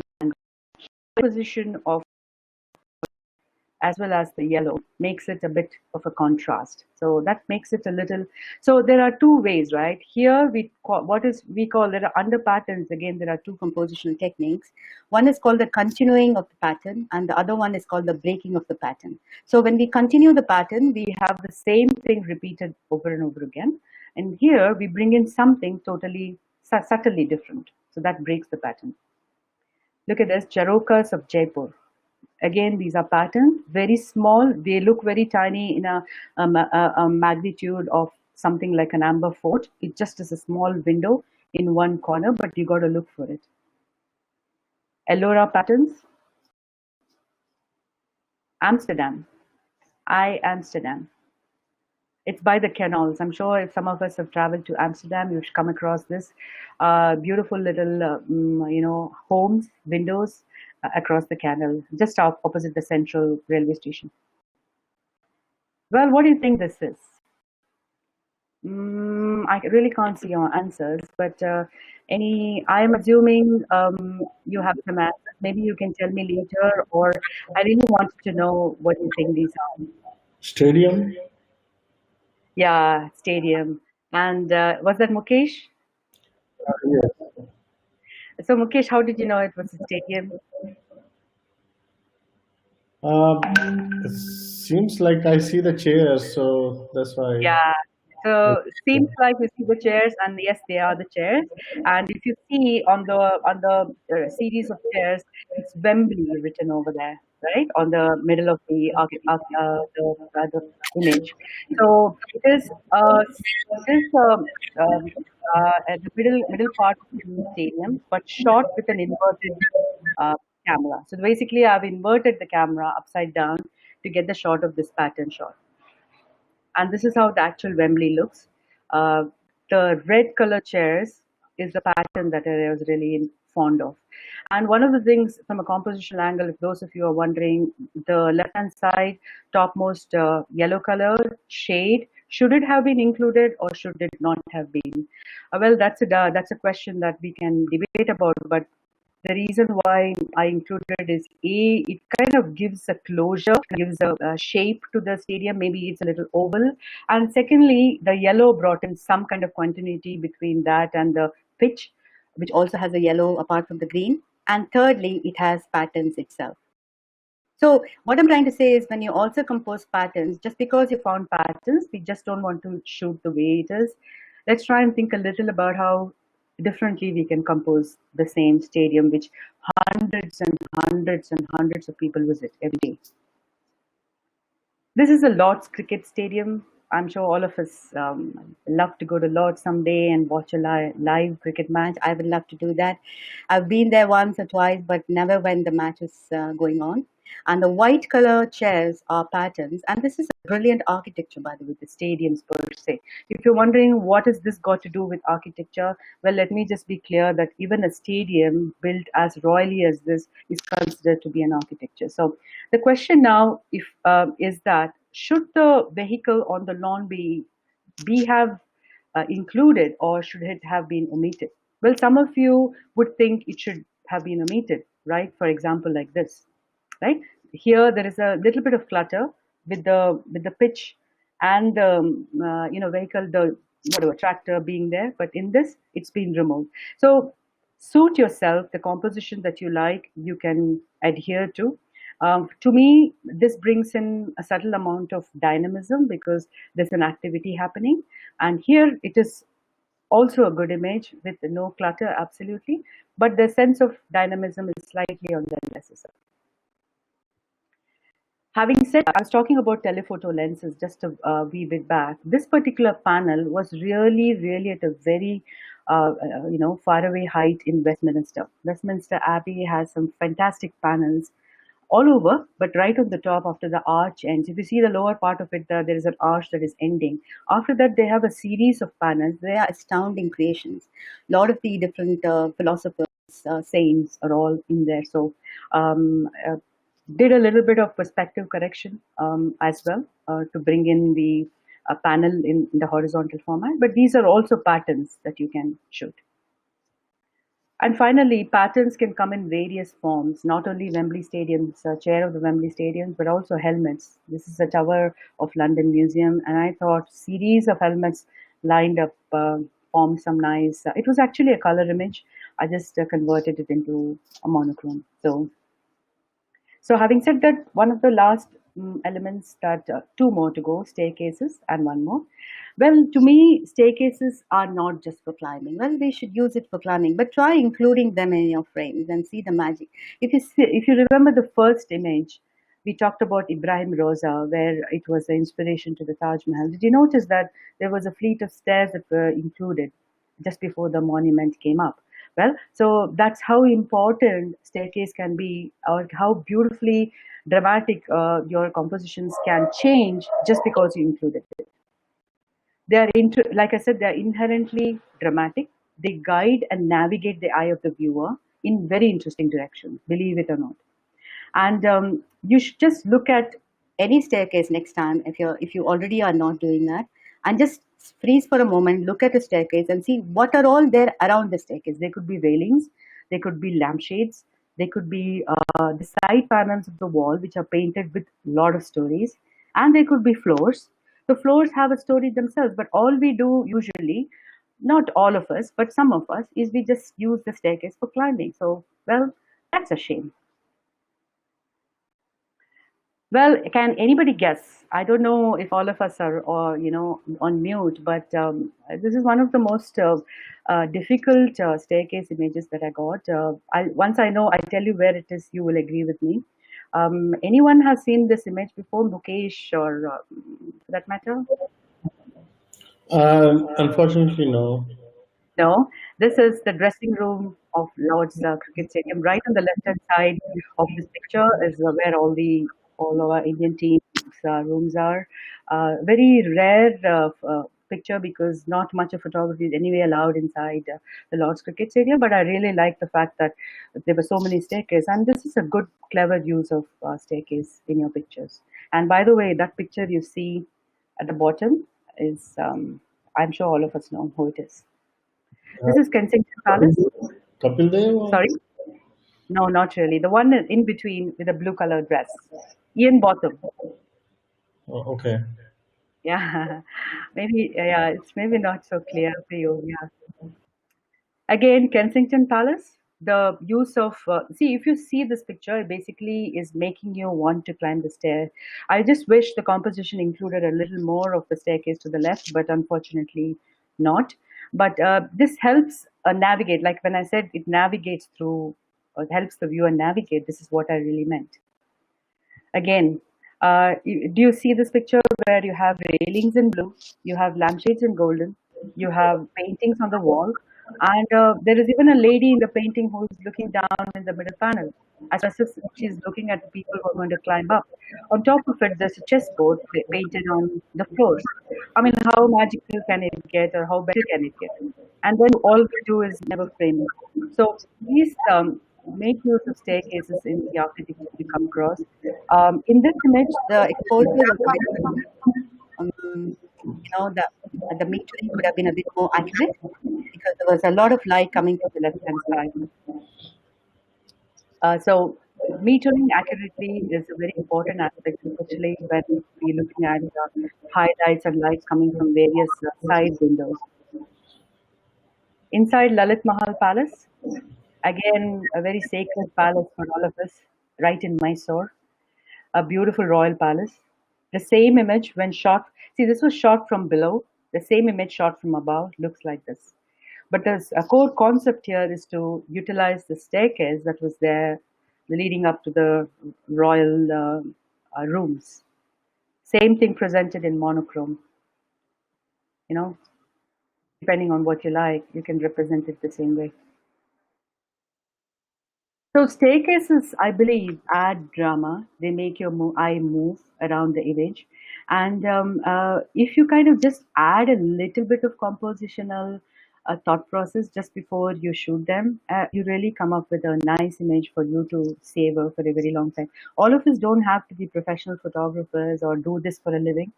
position of as well as the yellow makes it a bit of a contrast. So that makes it a little, so there are two ways, right? Here we call there are under patterns. Again, there are two compositional techniques. One is called the continuing of the pattern, and the other one is called the breaking of the pattern. So when we continue the pattern, we have the same thing repeated over and over again. And here we bring in something totally subtly different. So that breaks the pattern. Look at this, Jarokas of Jaipur. Again, these are patterns, very small. They look very tiny in a magnitude of something like an amber fort. It just is a small window in one corner, but you got to look for it. Ellora patterns. Amsterdam. Amsterdam. It's by the canals. I'm sure if some of us have traveled to Amsterdam, you've come across this beautiful little, homes, windows across the canal, just opposite the central railway station. Well, what do you think this is? I really can't see your answers, but I am assuming you have some answers. Maybe you can tell me later, or I really want to know what you think these are. Stadium? Yeah, stadium. And was that Mukesh? Yes. So Mukesh, how did you know it was a stadium? It seems like I see the chairs, so that's why. Yeah. So seems like you see the chairs, and yes, they are the chairs. And if you see on the series of chairs, it's Wembley written over there, right, on the middle of the image. So it is at the middle part of the stadium, but shot with an inverted uh, camera. So basically, I've inverted the camera upside down to get the shot of this pattern shot. And this is how the actual Wembley looks. The red color chairs is the pattern that I was really fond of. And one of the things from a compositional angle, if those of you are wondering, the left-hand side, topmost yellow color shade, should it have been included or should it not have been? Well, that's a question that we can debate about, but the reason why I included is it kind of gives a closure, gives a shape to the stadium. Maybe it's a little oval. And secondly, the yellow brought in some kind of continuity between that and the pitch, which also has a yellow apart from the green. And thirdly, it has patterns itself. So what I'm trying to say is when you also compose patterns, just because you found patterns, we just don't want to shoot the way it is. Let's try and think a little about how differently we can compose the same stadium, which hundreds and hundreds and hundreds of people visit every day. This is a Lord's Cricket Stadium. I'm sure all of us love to go to Lord's someday and watch a live cricket match. I would love to do that. I've been there once or twice, but never when the match is going on. And the white color chairs are patterns. And this is a brilliant architecture, by the way, the stadiums per se. If you're wondering what has this got to do with architecture, well, let me just be clear that even a stadium built as royally as this is considered to be an architecture. So the question now is that should the vehicle on the lawn be have included, or should it have been omitted? Well, some of you would think it should have been omitted, right? For example, like this, right? Here there is a little bit of clutter with the pitch and the vehicle, the whatever tractor being there, but in this it's been removed. So suit yourself the composition that you like, you can adhere to. To me, this brings in a subtle amount of dynamism because there's an activity happening, and here it is also a good image with no clutter, absolutely, but the sense of dynamism is slightly on the lesser side. Having said, I was talking about telephoto lenses just a wee bit back. This particular panel was really at a very, faraway height in Westminster. Westminster Abbey has some fantastic panels all over, but right on the top after the arch ends. If you see the lower part of it, there is an arch that is ending. After that, they have a series of panels. They are astounding creations. A lot of the different philosophers, saints are all in there. So did a little bit of perspective correction as well to bring in the panel in the horizontal format. But these are also patterns that you can shoot. And finally, patterns can come in various forms, not only Wembley Stadium's chair of the Wembley Stadium, but also helmets. This is the Tower of London Museum, and I thought series of helmets lined up formed some nice. It was actually a color image. I just converted it into a monochrome. So having said that, one of the last elements that two more to go, staircases and one more. Well, to me, staircases are not just for climbing. Well, we should use it for climbing, but try including them in your frames and see the magic. If you remember the first image, we talked about Ibrahim Rosa, where it was the inspiration to the Taj Mahal. Did you notice that there was a fleet of stairs that were included just before the monument came up? Well, so that's how important staircase can be, or how beautifully dramatic your compositions can change just because you included it. They are, like I said, they are inherently dramatic. They guide and navigate the eye of the viewer in very interesting directions, believe it or not. And you should just look at any staircase next time if you already are not doing that, and just freeze for a moment, look at a staircase and see what are all there around the staircase. There could be railings, there could be lampshades, there could be the side panels of the wall which are painted with a lot of stories, and there could be floors. The floors have a story themselves, but all we do usually, not all of us, but some of us, is we just use the staircase for climbing. So, well, that's a shame. Well, can anybody guess? I don't know if all of us are, or on mute, but this is one of the most difficult staircase images that I got. Once I know, I tell you where it is, you will agree with me. Anyone has seen this image before, Mukesh, or for that matter? Unfortunately, no. No, this is the dressing room of Lord's Cricket Stadium. Right on the left-hand side of this picture is where all our Indian teams' rooms are. Very rare picture because not much of photography is anyway allowed inside the Lord's Cricket Stadium. But I really like the fact that there were so many staircases, and this is a good, clever use of staircase in your pictures. And by the way, that picture you see at the bottom is, I'm sure all of us know who it is. This is Kensington Palace. Kapil Dev? Sorry? No, not really. The one in between with a blue colored dress. Ian Botham. Oh, okay. Yeah. Maybe, yeah, it's maybe not so clear for you. Yeah. Again, Kensington Palace. The use of, see, if you see this picture, it basically is making you want to climb the stair. I just wish the composition included a little more of the staircase to the left, but unfortunately not. But this helps navigate. Like when I said it navigates through, or it helps the viewer navigate, this is what I really meant. Again, Do you see this picture where you have railings in blue, you have lampshades in golden, you have paintings on the wall, and there is even a lady in the painting who is looking down in the middle panel, as if she's looking at the people who are going to climb up. On top of it, there's a chessboard painted on the floors. I mean, how magical can it get, or how better can it get? And then all we do is never frame it. So please make use of staircases in the architecture you come across. In this image, the exposure was a bit low. The metering could have been a bit more accurate because there was a lot of light coming from the left-hand side. So metering accurately is a very important aspect, especially when we're looking at highlights and lights coming from various side windows. Inside Lalit Mahal Palace, again, a very sacred palace for all of us, right in Mysore, a beautiful royal palace. The same image when shot, see, this was shot from below. The same image shot from above looks like this. But a core concept here is to utilize the staircase that was there leading up to the royal rooms. Same thing presented in monochrome. You know, depending on what you like, you can represent it the same way. So staircases, I believe, add drama. They make your eye move around the image, and if you kind of just add a little bit of compositional thought process just before you shoot them, you really come up with a nice image for you to savor for a very long time. All of us don't have to be professional photographers or do this for a living,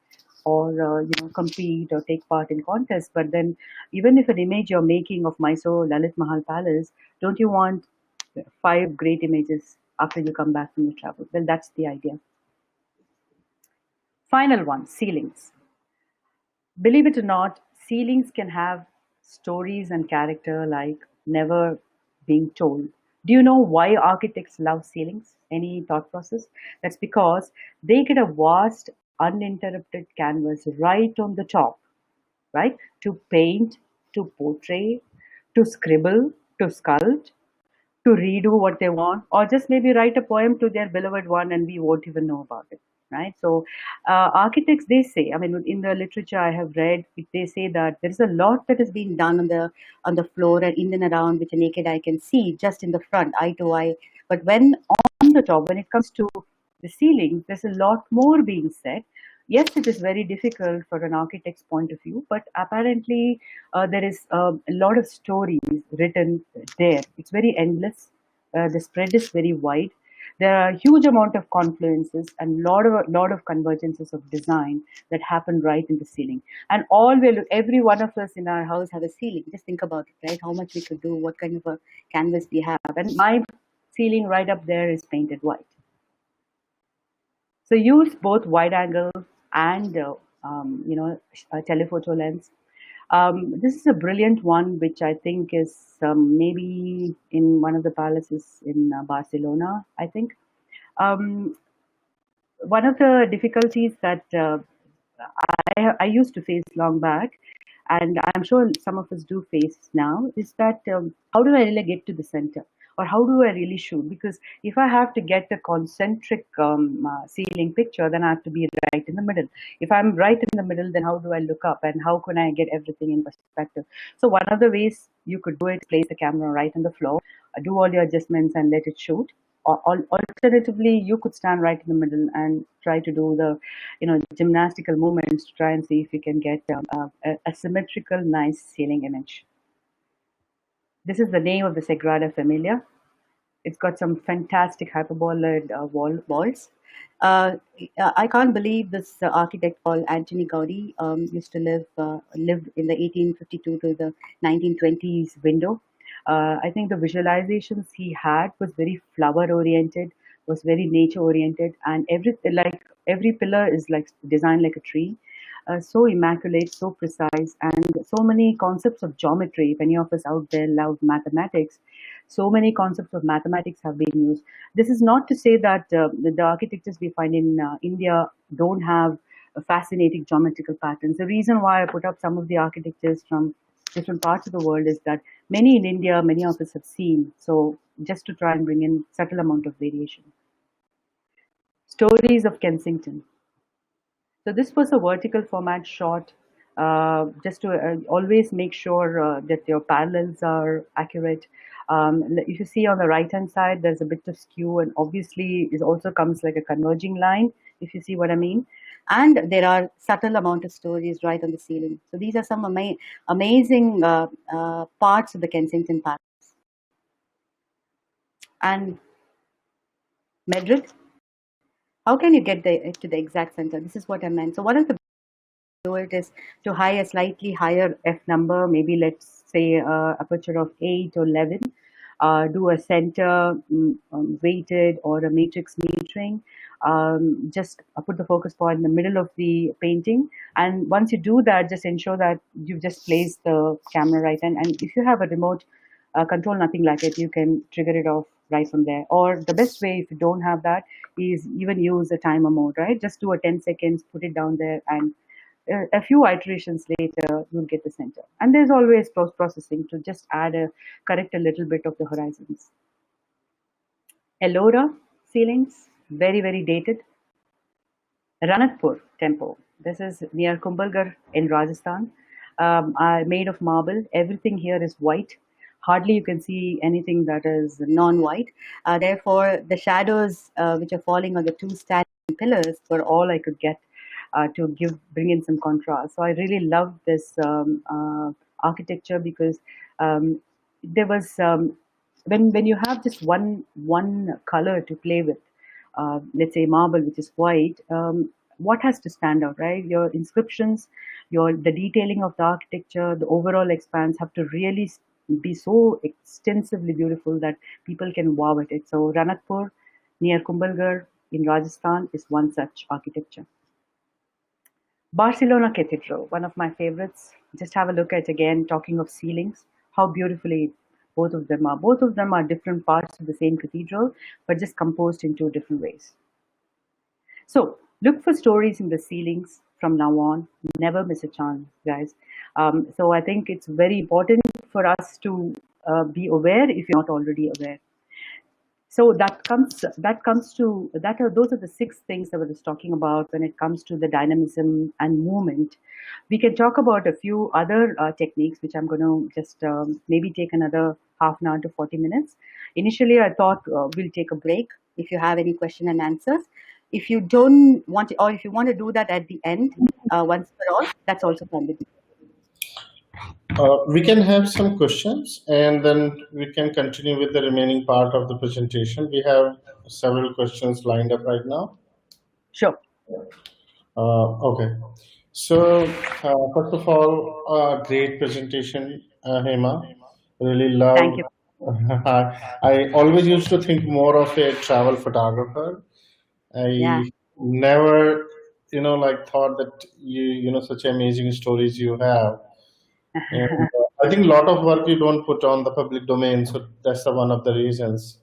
or compete or take part in contests. But then, even if an image you're making of Mysore Lalit Mahal Palace, don't you want 5 great images after you come back from your travel? Well, that's the idea. Final one, ceilings. Believe it or not, ceilings can have stories and character like never being told. Do you know why architects love ceilings? Any thought process? That's because they get a vast, uninterrupted canvas right on the top, right? To paint, to portray, to scribble, to sculpt, to redo what they want, or just maybe write a poem to their beloved one and we won't even know about it, right? So architects, they say, I mean, in the literature I have read, they say that there is a lot that has been done on the floor and in and around, which a naked eye can see just in the front, eye to eye. But when on the top, when it comes to the ceiling, there's a lot more being said. Yes, it is very difficult for an architect's point of view, but apparently there is a lot of stories written there. It's very endless. The spread is very wide. There are a huge amount of confluences and lot of convergences of design that happen right in the ceiling. And every one of us in our house have a ceiling. Just think about it, right? How much we could do, what kind of a canvas we have. And my ceiling right up there is painted white. So use both wide angle and a telephoto lens. This is a brilliant one, which I think is maybe in one of the palaces in Barcelona, I think. Um, One of the difficulties that I used to face long back, and I'm sure some of us do face now, is that how do I really get to the center? Or how do I really shoot? Because if I have to get a concentric ceiling picture, then I have to be right in the middle. If I'm right in the middle, then how do I look up and how can I get everything in perspective? So one of the ways you could do it, place the camera right on the floor, do all your adjustments and let it shoot. Or alternatively, you could stand right in the middle and try to do the, gymnastical movements to try and see if you can get a symmetrical, nice ceiling image. This is the name of the Sagrada Familia. It's got some fantastic hyperbolated walls. Uh, I can't believe this architect called Antoni Gaudi used to lived in the 1852 to the 1920s window. I think the visualizations he had was very flower oriented, was very nature oriented, and every pillar is like designed like a tree. So immaculate, so precise, and so many concepts of geometry. If any of us out there love mathematics, so many concepts of mathematics have been used. This is not to say that the architectures we find in India don't have fascinating geometrical patterns. The reason why I put up some of the architectures from different parts of the world is that many in India, many of us have seen. So just to try and bring in subtle amount of variation. Stories of Kensington. So this was a vertical format shot, just to always make sure that your parallels are accurate. If you see on the right hand side, there's a bit of skew, and obviously it also comes like a converging line, if you see what I mean. And there are subtle amount of stories right on the ceiling. So these are some amazing parts of the Kensington Palace. And Madrid, how can you get to the exact center? This is what I meant. So one of the do it is to hire a slightly higher F number, maybe let's say aperture of 8 or 11, do a center weighted or a matrix metering, just put the focus point in the middle of the painting. And once you do that, just ensure that you've just placed the camera right. And if you have a remote control, nothing like it, you can trigger it off right from there. Or the best way, if you don't have that, is even use a timer mode, right? Just do a 10 seconds, put it down there, and a few iterations later, you'll get the center. And there's always post processing to just correct a little bit of the horizons. Ellora ceilings, very, very dated. Ranatpur temple. This is near Kumbhalgarh in Rajasthan. Are made of marble. Everything here is white. Hardly you can see anything that is non-white. Therefore, the shadows which are falling on the two standing pillars were all I could get to bring in some contrast. So I really love this architecture because there was when you have just one color to play with, let's say marble, which is white, what has to stand out, right? Your inscriptions, the detailing of the architecture, the overall expanse have to really be so extensively beautiful that people can wow at it. So Ranatpur near Kumbhalgarh in Rajasthan is one such architecture. Barcelona Cathedral, one of my favorites. Just have a look at again, talking of ceilings, how beautifully both of them are. Both of them are different parts of the same cathedral, but just composed in two different ways. So look for stories in the ceilings from now on. Never miss a chance, guys. So I think it's very important for us to be aware if you're not already aware. So those are the six things that I was talking about when it comes to the dynamism and movement. We can talk about a few other techniques, which I'm going to just maybe take another half an hour to 40 minutes. Initially, I thought we'll take a break if you have any question and answers. If you don't want to, or if you want to do that at the end, once for all, that's also fine with me. We can have some questions and then we can continue with the remaining part of the presentation. We have several questions lined up right now. Sure. Okay. So, first of all, great presentation, Hema. Really Thank love. you. I always used to think more of a travel photographer. Yeah. I never, like thought that such amazing stories you have. And I think a lot of work you don't put on the public domain, so that's one of the reasons.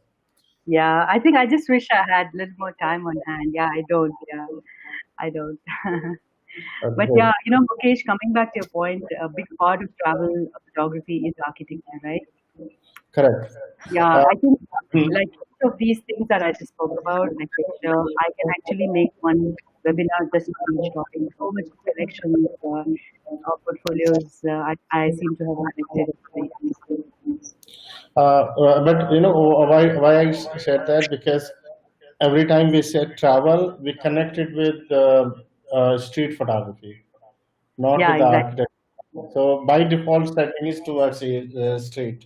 Yeah, I think I just wish I had a little more time on hand. Yeah, I don't. Yeah, I don't. But Great. yeah, Mukesh, coming back to your point, a big part of travel photography is architecture, right? Correct. Yeah, Uh, I think hmm. like each of these things that I just spoke about, like I can actually make one webinar just on each topic. So much collections, portfolios. I seem to have collected over the years. But why I said that, because every time we said travel, we connected with street photography, not Yeah, with the exactly. architect. So by default setting is towards street.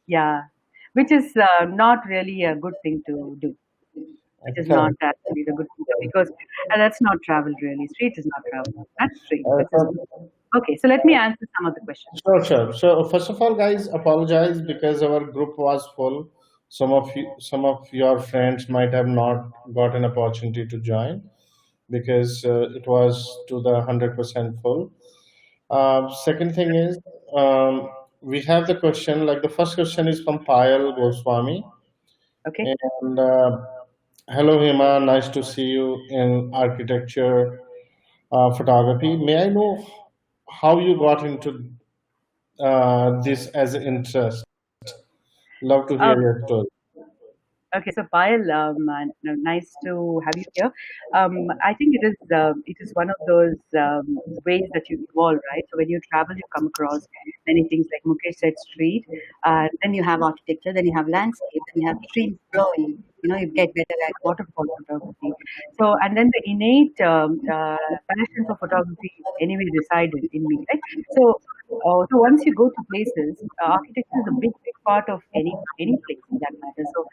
Yeah, which is not really a good thing to do. Which is not Correct. actually the good thing because that's not travel really. Street is not travel. That's street, Uh, which is okay. So let me answer some of the questions. Sure, sure. So first of all, guys, apologize because our group was full. Some of your friends might have not got an opportunity to join because it was to the 100% full. Second thing is, we have the question. Like the first question is from Payal Goswami, Okay. and hello Hema, nice to see you in architecture photography. May I know how you got into this as an interest? Love to Um, hear your story. Okay, so Payal, nice to have you here. I think it is one of those ways that you evolve, right? So when you travel, you come across many things like Mukesh said, street, then you have architecture, then you have landscape, then you have streams flowing. You get better at waterfall photography. So and then the innate passion for photography anyway resided in me, right? So once you go to places, architecture is a big, big part of any place for that matter. So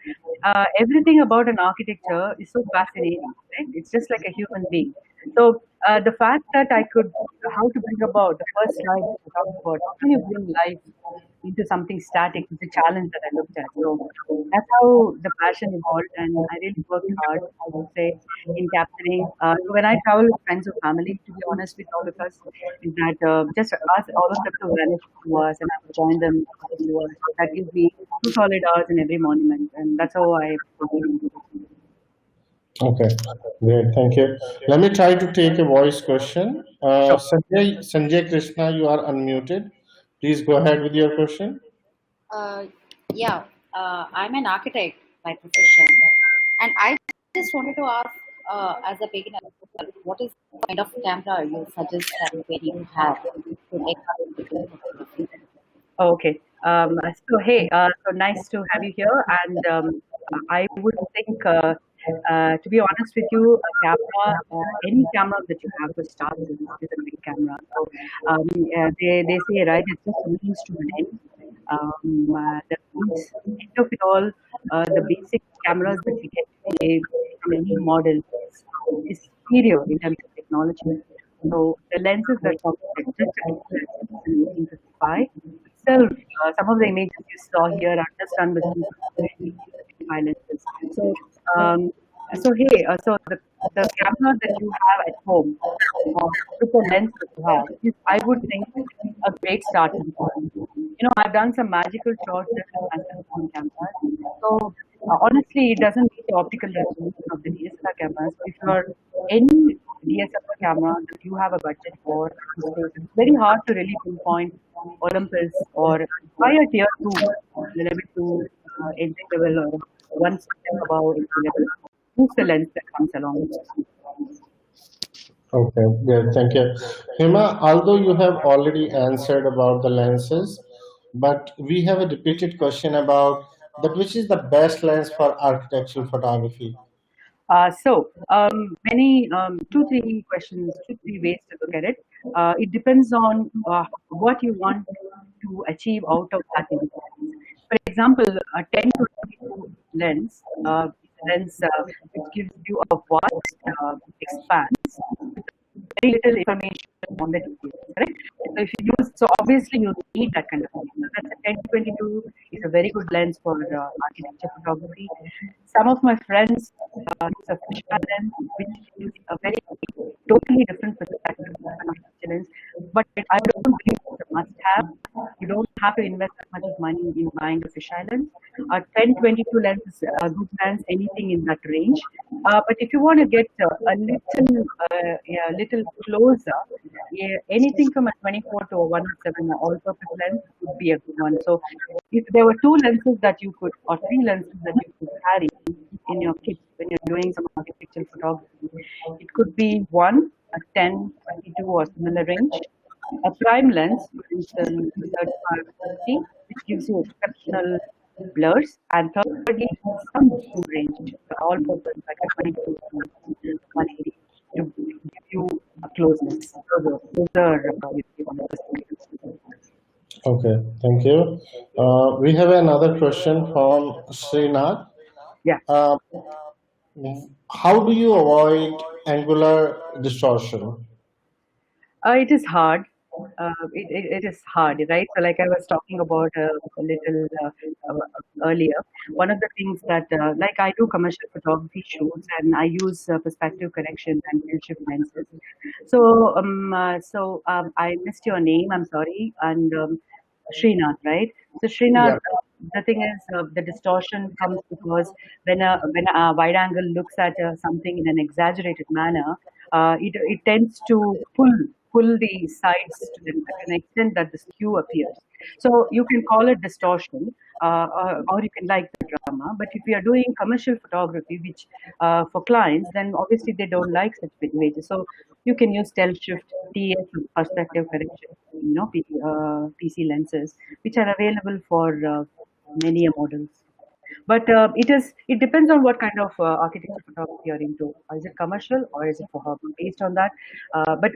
everything about an architecture is so fascinating, right? It's just like a human being. So the fact that I could, how to bring about the first slide to talk about how can you bring life into something static is a challenge that I looked at. So that's how the passion evolved, and I really worked hard, I would say, in capturing. So when I travel with friends or family, to be honest with all of us, is that just ask all of them to vanish to us, and I would join them in the world. So that gives me 2 solid hours in every monument, and that's how I work. Okay, great. Thank you. Let me try to take a voice question. Sure. Sanjay Krishna, you are unmuted. Please go ahead with your question. Uh, yeah, I'm an architect by profession, and I just wanted to ask, as a beginner, what is the kind of camera you suggest that we need to have to take architectural photography? Oh, okay. So nice to have you here. And I would think, to be honest with you, any camera that you have to start with is a great camera. So they say, right, it's just a means to an end. The means, end of it all, the basic cameras that we get today from any model is superior in terms of technology. So the lenses that come with it, just a few lenses in 1855 itself, some of the images you saw here are just done with 255 lenses. Um, so the camera that you have at home, with the lens that you have, is, I would think, a great starting point. I've done some magical shots just with my cell phone cameras. So honestly, it doesn't need the optical resolution of the DSLR cameras. If you're any DSLR camera that you have a budget for, it's very hard to really pinpoint Olympus or buy a tier two, level two entry level or one step above entry level. Use the lens that comes along. Okay, good. Thank you. Hema, although you have already answered about the lenses, but we have a repeated question about that which is the best lens for architectural photography? Many two, three questions, two, three ways to look at it. It depends on what you want to achieve out of that image. For example, a 10 to 22 lens is a lens which gives you a vast expanse very little information on the details, correct? So if you use, so obviously you need that kind of thing. So that's a 10-22 is a very good lens for architecture photography. Some of my friends use a fisheye lens, which is a very totally different perspective from an architecture lens. But I don't believe it's a must-have. You don't have to invest that much of money in buying a fisheye lens. A 10-22 lens is a good lens, anything in that range. But if you want to get little closer, yeah, anything from a 24 to a 107 all-purpose lens would be a good one. So if there were two lenses that you could, or three lenses that you could carry in your kit when you're doing some architectural photography, it could be one, a 10, 22 or similar range, a prime lens, for instance, 35 50, which gives you exceptional blurs, and thirdly, some zoom range, all purpose like a 22 to 180 to give you a closeness. Those are one of the perspectives. Okay, thank you. We have another question from Srinath. Yeah. Uh, how do you avoid angular distortion? It is hard. It is hard, right? So, like I was talking about a little earlier, one of the things that, like I do commercial photography shoots and I use perspective correction and field shift lenses. I missed your name. I'm sorry. And Srinath, right? So Srinath, Yeah. the thing is, the distortion comes because when a wide angle looks at something in an exaggerated manner, it tends to pull the sides to an extent that the skew appears. So you can call it distortion, or you can like the drama. But if you are doing commercial photography, which for clients, then obviously they don't like such big images. So you can use stealth shift, TS, perspective correction, PC lenses, which are available for many models. But it depends on what kind of architecture photography you're into. Is it commercial or is it for hobby? Based on that, but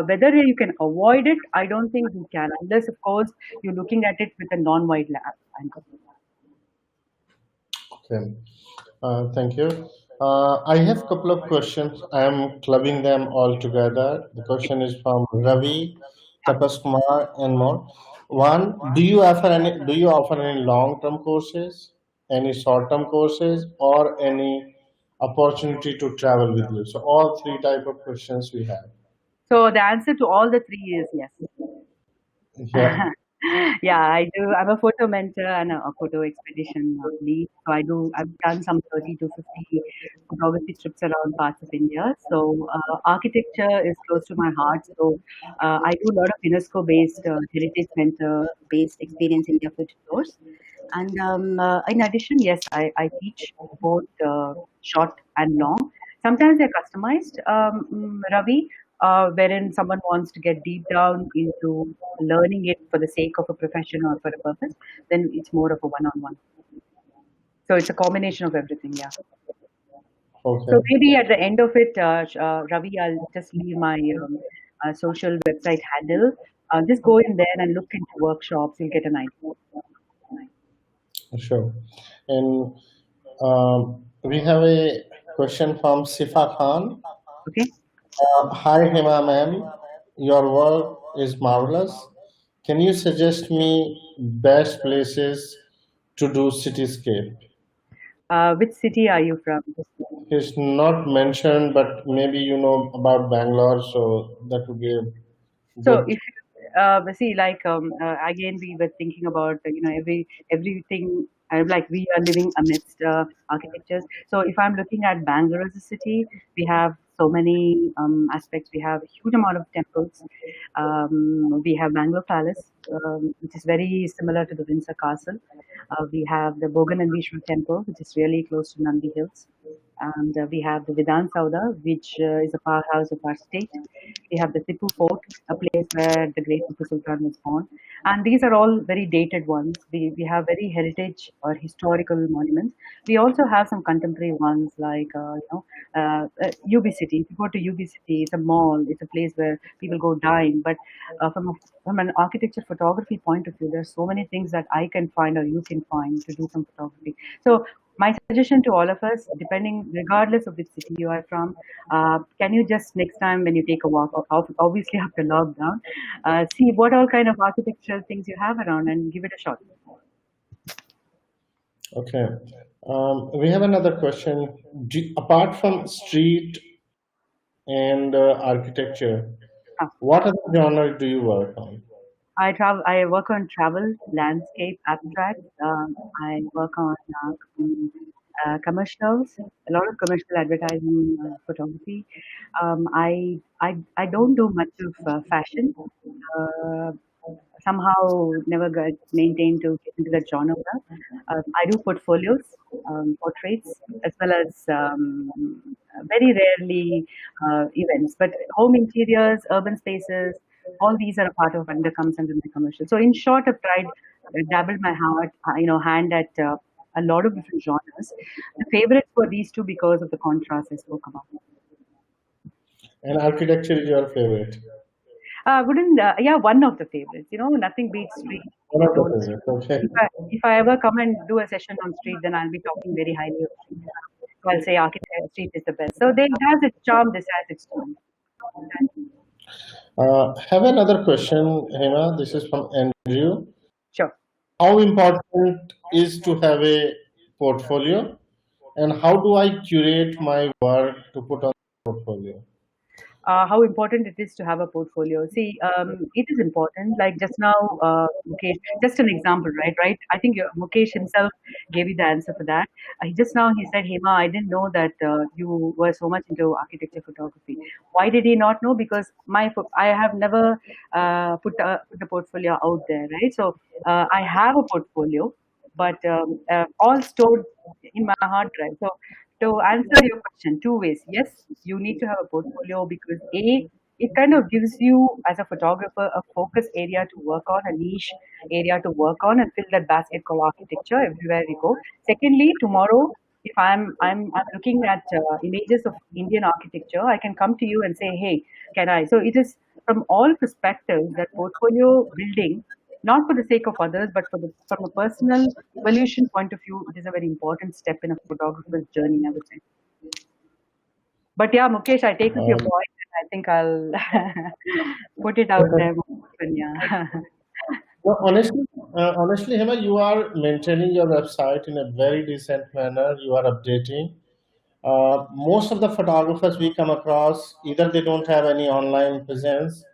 whether you can avoid it, I don't think you can, unless of course you're looking at it with a non-wide angle. Okay. Thank you. I have a couple of questions. I am clubbing them all together. The question is from Ravi, Tapas Kumar, and more. One, do you offer any long-term courses, any short-term courses, or any opportunity to travel with you? So all three type of questions we have. So the answer to all the three is yes. Yeah, Yeah, I do. I'm a photo mentor and a photo expedition lead. So I've done some 30 to 50 photography trips around parts of India. So architecture is close to my heart. So I do a lot of UNESCO-based, heritage center-based experience India photo tours. And in addition, yes, I teach both short and long. Sometimes they're customized, Ravi, wherein someone wants to get deep down into learning it for the sake of a profession or for a purpose, then it's more of a one-on-one. So it's a combination of everything, yeah. So okay, maybe at the end of it, Ravi, I'll just leave my social website handle. Just go in there and look into workshops. You'll get an idea. sure. And we have a question from Sifa Khan. Okay. Hi Hema ma'am, your work is marvelous. Can you suggest me best places to do cityscape? Which city are you from? It's not mentioned, but maybe you know about Bangalore, so that would be a So good. if see, like again, we were thinking about everything. Like we are living amidst architectures. So if I'm looking at Bangalore as a city, we have so many aspects. We have a huge amount of temples. We have Bangalore Palace, which is very similar to the Windsor Castle. We have the Boganandishwar Temple, which is really close to Nandi Hills. And we have the Vidhan Sauda, which is a powerhouse of our state. We have the Tipu Fort, a place where the great Tipu Sultan was born. And these are all very dated ones. We have very heritage or historical monuments. We also have some contemporary ones like, UB City. If you go to UB City, it's a mall, it's a place where people go dine. But from an architecture photography point of view, there's so many things that I can find or you can find to do some photography. So my suggestion to all of us, depending, regardless of which city you are from, can you just next time when you take a walk, obviously after lockdown, see what all kind of architectural things you have around and give it a shot. Okay. We have another question. Apart from street and architecture, Ah, what other genre do you work on? I travel. I work on travel, landscape, abstract. I work on commercials, a lot of commercial advertising photography. I don't do much of fashion. Uh, Somehow never got maintained to get into that genre. I do portfolios, portraits, as well as very rarely events. But home interiors, urban spaces, all these are a part of under comes under my commercial. So in short, I've tried, dabbled my hand at a lot of different genres. The favorites were these two because of the contrast I spoke about. And architecture is your favorite. Wouldn't Yeah, one of the favorites. Nothing beats street. One I of told the favorites. Okay. if I ever come and do a session on street, then I'll be talking very highly of street. So I'll say architect street is the best. So they it has its charm. This has its charm. Have another question, Hema. This is from Andrew. Sure. How important is to have a portfolio, and how do I curate my work to put on the portfolio? how important it is to have a portfolio. See, it is important. Like just now, Mukesh, just an example, right? Right. I think Mukesh himself gave you the answer for that. Just now he said, Hema, I didn't know that you were so much into architecture photography. Why did he not know? Because I have never put the portfolio out there, right? So I have a portfolio, but all stored in my hard drive. So to answer your question, two ways. Yes, you need to have a portfolio because it kind of gives you as a photographer a focus area to work on, a niche area to work on, and fill that basket called architecture everywhere we go. Secondly, tomorrow, if I'm looking at images of Indian architecture, I can come to you and say, hey, can I? So it is from all perspectives that portfolio building, not for the sake of others, but from a personal evolution point of view, it is a very important step in a photographer's journey, I would say. But yeah, Mukesh, I take up your Um, point, and I think I'll put it out there more often, yeah. well, honestly, Hema, you are maintaining your website in a very decent manner. You are updating. Most of the photographers we come across, either they don't have any online presence.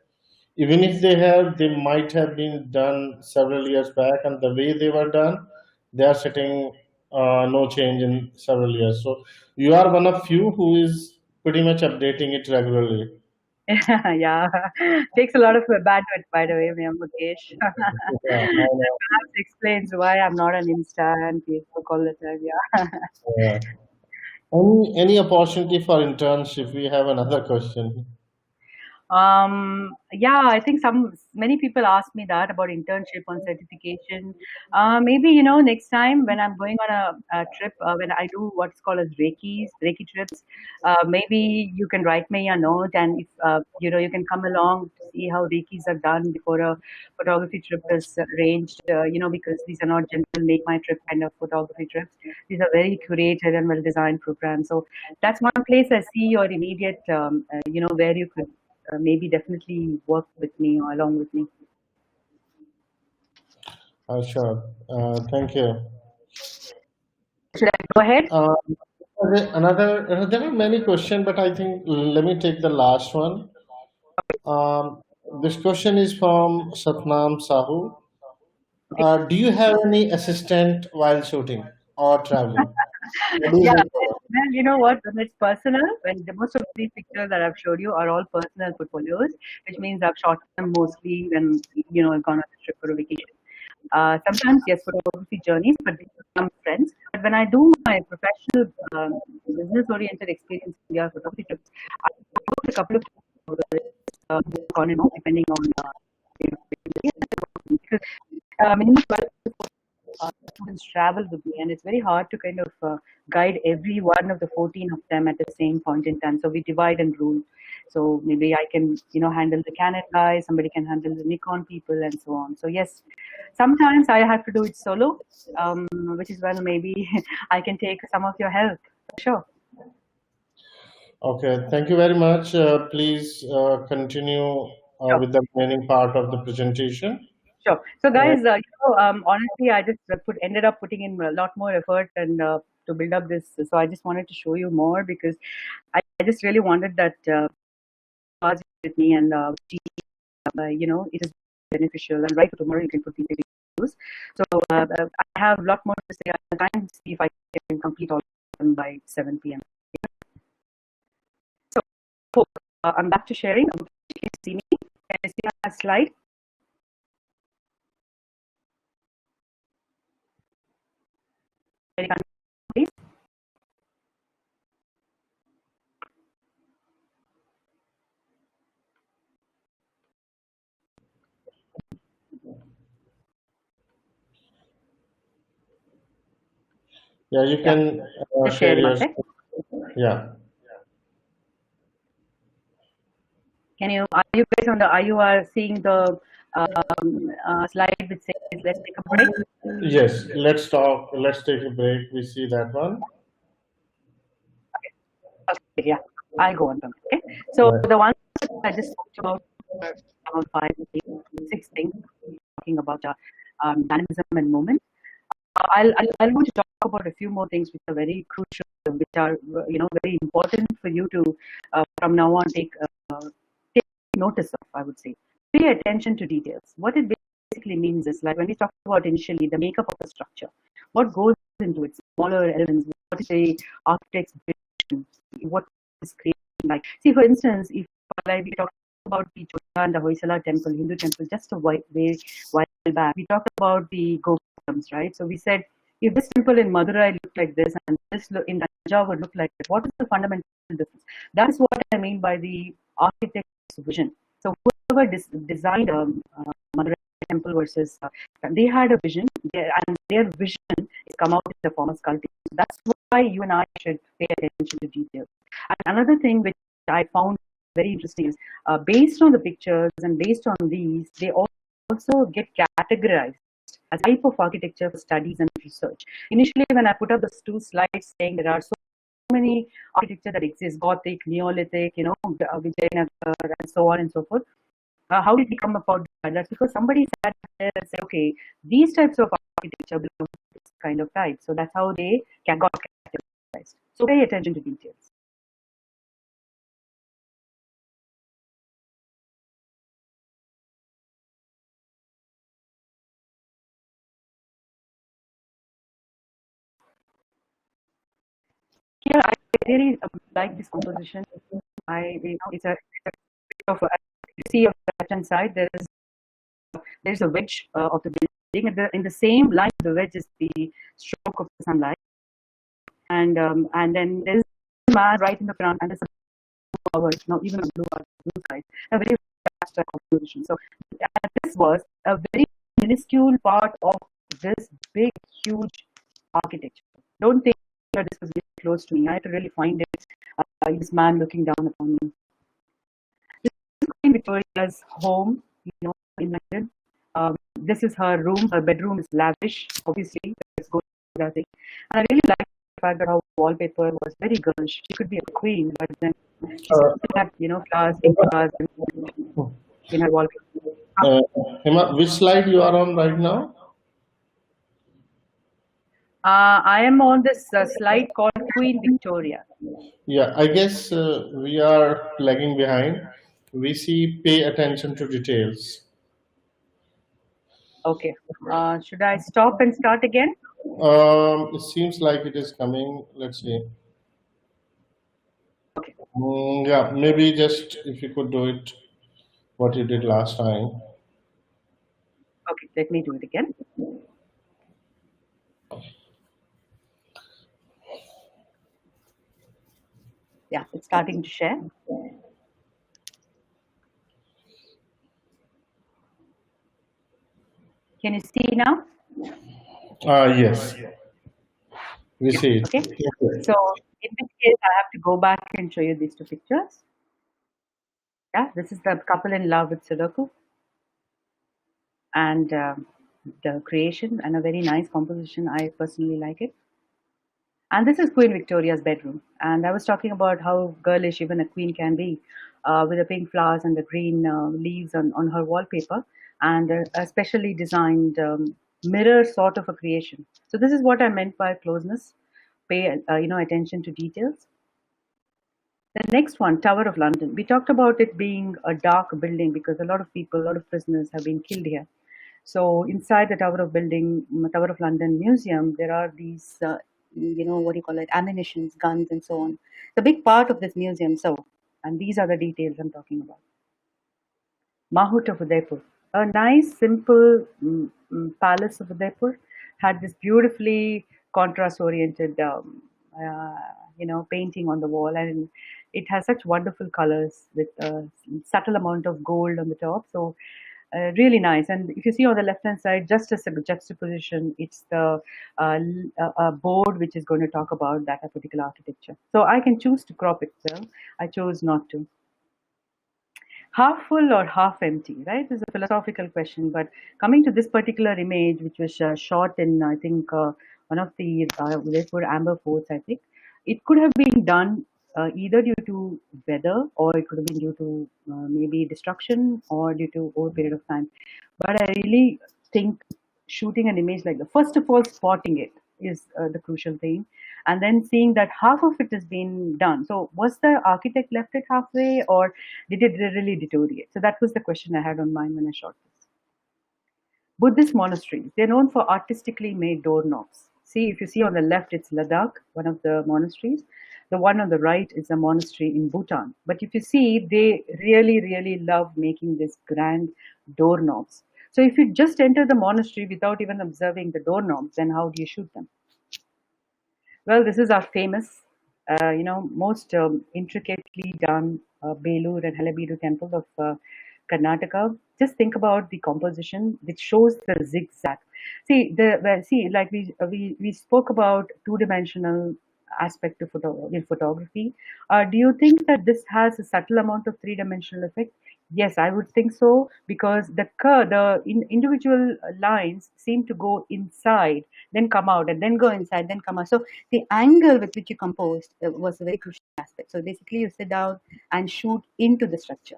Even if they have, they might have been done several years back, and the way they were done, they are setting no change in several years. So you are one of few who is pretty much updating it regularly. Yeah, takes a lot of bandwidth, by the way, Mukesh. Yeah, I That know. perhaps explains why I'm not on Insta and Facebook all the time. Yeah. Yeah. Any opportunity for internship? We have another question. Yeah, I think many people ask me that about internship on certification. Maybe next time when I'm going on a trip, when I do what's called as Reiki trips, maybe you can write me a note, and if you can come along to see how Reikis are done before a photography trip is arranged. Because these are not general make my trip kind of photography trips. These are very curated and well designed programs. So that's one place I see your immediate, where you could maybe definitely work with me or along with me. Sure. Thank you. Should I go ahead? Uh, there are many questions, but I think let me take the last one. Um, this question is from Satnam Sahu. Do you have any assistant while shooting or traveling? What do you Yeah, look for? well, you know what? When it's personal, when most of these pictures that I've showed you are all personal portfolios, which means I've shot them mostly when I've gone on a trip or a vacation. Sometimes yes, photography journeys, but they become friends. But when I do my professional business-oriented experience in India photography trips, I work with a couple of photographers, on and off, depending on because minimum 12 students travel with me, and it's very hard to kind of guide every one of the 14 of them at the same point in time. So we divide and rule. So maybe I can, handle the Canon guys, somebody can handle the Nikon people, and so on. So yes, sometimes I have to do it solo, which is when maybe I can take some of your help. Sure. Okay, thank you very much. Please continue Sure. with the remaining part of the presentation. Sure. So, Uh, guys, honestly, I just ended up putting in a lot more effort and to build up this. So, I just wanted to show you more because I just really wanted that was with me, and it is beneficial. And right for tomorrow, you can put these videos. So, I have a lot more to say. I'll try and see if I can complete all of them by 7 p.m. So, I'm back to sharing. Can you see me? Can you see my slide? Please. yeah, you Yeah, can just share sharing. your. Okay. Yeah. Are you guys are you seeing the slide which says let's take a break? Yes, let's talk. Let's take a break. We see that one. Okay, yeah, I'll go on from it. Okay. So Right. the one I just talked about, about five, eight, six things talking about dynamism and movement. I'll want to talk about a few more things which are very crucial, which are very important for you to from now on take notice of, I would say. Pay attention to details. What it basically means is, like when we talk about initially the makeup of a structure, what goes into it, smaller elements, what is the architect's vision, what is creating like. See, for instance, if like we talk about the Chola and the Hoysala temple, Hindu temple, just a while back, we talked about the gopurams, right? So we said, if this temple in Madurai looked like this and this in Tanjavur would look like this, what is the fundamental difference? That's what I mean by the architect's vision. So whoever designed Madurai temple versus, they had a vision, and their vision is come out in the form of sculpting. That's why you and I should pay attention to details. And another thing which I found very interesting is, based on the pictures and based on these, they also get categorized as type of architecture for studies and research. Initially, when I put up those two slides saying there are so many architecture that exists, Gothic, Neolithic, Vijayanagar, and so on and so forth. How did we come about that? That's because somebody sat there and said, okay, these types of architecture belong to this kind of type. So that's how they got categorized. So pay attention to details. Here, I really like this composition. It's a bit of a, you see on the left hand side, there's a wedge of the building. In the same line, the wedge is the stroke of the sunlight, and then there's a man right in the front, and there's a blue hour, now even a blue sky, a very abstract composition. So this was a very minuscule part of this big, huge architecture. Don't think that this was really close to me. I had to really find it. This man looking down upon me. This is Queen Victoria's home, in London. This is her room. Her bedroom is lavish, obviously. Let's go to that thing. And I really like the fact that her wallpaper was very girlish. She could be a queen, but then she still had, flowers, pink flowers in her wallpaper. Hema, which slide you are on right now? I am on this slide called Queen Victoria. Yeah, I guess we are lagging behind. We see pay attention to details. Okay. Should I stop and start again? It seems like it is coming. Let's see. Okay. Yeah, maybe just if you could do it what you did last time. Okay, let me do it again. Yeah, it's starting to share. Can you see now? Yes. We see it. Okay. So in this case, I have to go back and show you these two pictures. Yeah, this is the couple in love with Sudoku. And the creation, and a very nice composition. I personally like it. And this is Queen Victoria's bedroom. And I was talking about how girlish even a queen can be, with the pink flowers and the green leaves on her wallpaper, and a specially designed mirror sort of a creation. So this is what I meant by closeness. Pay attention to details. The next one, Tower of London. We talked about it being a dark building because a lot of prisoners have been killed here. So inside the Tower of London Museum, there are these, ammunitions, guns, and so on. It's a big part of this museum. And these are the details I'm talking about. Mahut of Udaipur, a nice, simple palace of Udaipur, had this beautifully contrast-oriented, painting on the wall, and it has such wonderful colors with a subtle amount of gold on the top. So really nice. And if you see on the left hand side, just as a juxtaposition, it's the board which is going to talk about that particular architecture. So I can choose to crop it. Well, I chose not to. Half full or half empty, right? This is a philosophical question. But coming to this particular image, which was shot in, I think, one of the Udaipur Amber Forts, I think, it could have been done either due to weather, or it could have been due to maybe destruction, or due to over a period of time. But I really think shooting an image like that, first of all, spotting it is the crucial thing. and then seeing that half of it has been done. So was the architect left it halfway, or did it really deteriorate? So that was the question I had on mind when I shot this. Buddhist monasteries, they're known for artistically made doorknobs. See, if you see on the left, it's Ladakh, one of the monasteries. The one on the right is a monastery in Bhutan. But if you see, they really, really love making these grand doorknobs. So if you just enter the monastery without even observing the doorknobs, then how do you shoot them? Well, this is our famous, most intricately done Belur and Halebeedu temple of Karnataka. Just think about the composition, which shows the zigzag. Like we spoke about two-dimensional aspect of in photography. Do you think that this has a subtle amount of three-dimensional effect? Yes, I would think so, because individual lines seem to go inside, then come out, and then go inside, then come out. So the angle with which you composed was a very crucial aspect. So basically, you sit down and shoot into the structure.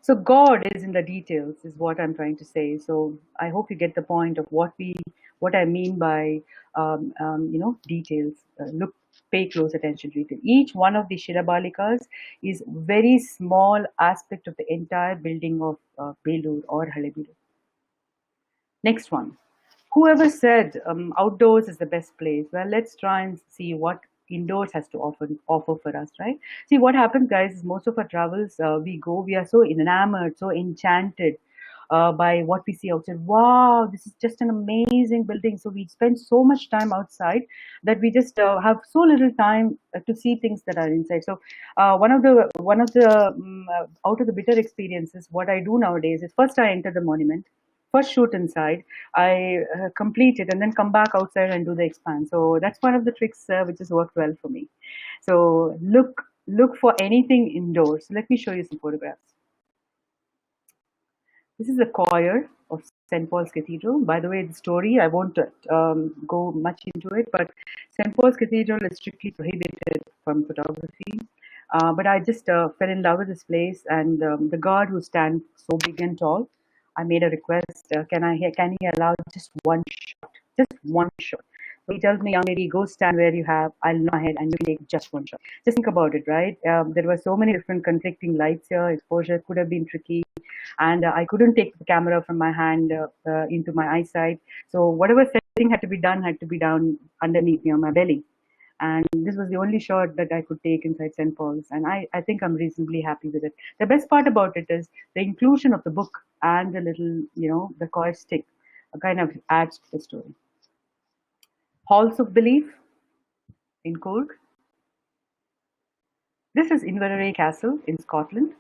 So God is in the details, is what I'm trying to say. So I hope you get the point of what I mean by details. Pay close attention to it. Each one of the Shirabalikas is very small aspect of the entire building of Belur or Halebeedu. Next one. Whoever said outdoors is the best place? Well, let's try and see what indoors has to offer for us, right? See, what happens, guys, is most of our travels, we are so enamored, so enchanted by what we see outside. Wow, this is just an amazing building. So we spend so much time outside that we just have so little time to see things that are inside. So one of the out of the bitter experiences, what I do nowadays is first I enter the monument. First shoot inside, I complete it, and then come back outside and do the expand. So that's one of the tricks which has worked well for me. So look for anything indoors. Let me show you some photographs. This is the choir of St. Paul's Cathedral. By the way, the story, I won't go much into it, but St. Paul's Cathedral is strictly prohibited from photography. But I just fell in love with this place, and the guard who stands so big and tall, I made a request, can he allow just one shot? Just one shot. So he tells me, young lady, go stand where you have, I'll go ahead and you take just one shot. Just think about it, right? There were so many different conflicting lights here, exposure could have been tricky, and I couldn't take the camera from my hand into my eyesight. So whatever setting had to be done underneath me on my belly. And this was the only shot that I could take inside St. Paul's, and I think I'm reasonably happy with it. The best part about it is the inclusion of the book and the little, the choir stick kind of adds to the story. Halls of Belief in Cork. This is Inverary Castle in Scotland.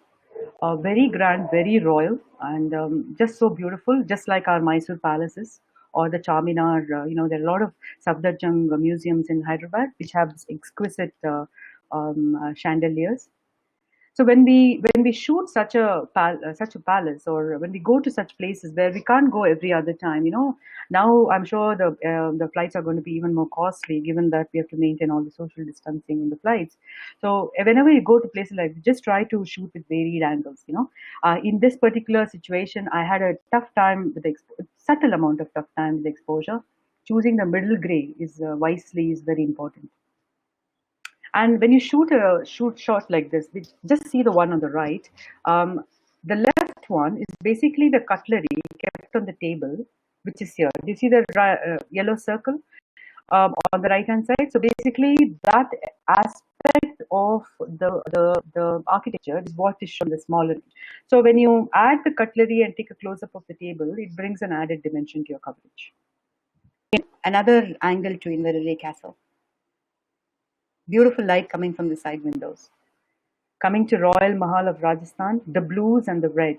Very grand, very royal, and just so beautiful, just like our Mysore palaces or the Charminar. There are a lot of Safdarjung museums in Hyderabad which have this exquisite chandeliers. So when we shoot such a palace, or when we go to such places where we can't go every other time, now I'm sure the flights are going to be even more costly, given that we have to maintain all the social distancing in the flights. So whenever you go to places like, just try to shoot with varied angles. In this particular situation, I had a tough time with subtle amount of tough time with exposure. Choosing the middle gray wisely is very important. And when you shoot a shot like this, just see the one on the right. The left one is basically the cutlery kept on the table, which is here. Do you see the yellow circle on the right hand side? So basically, that aspect of the architecture is what is shown in the smaller. So when you add the cutlery and take a close up of the table, it brings an added dimension to your coverage. Another angle to Inverary Castle. Beautiful light coming from the side windows. Coming to Royal Mahal of Rajasthan, the blues and the red.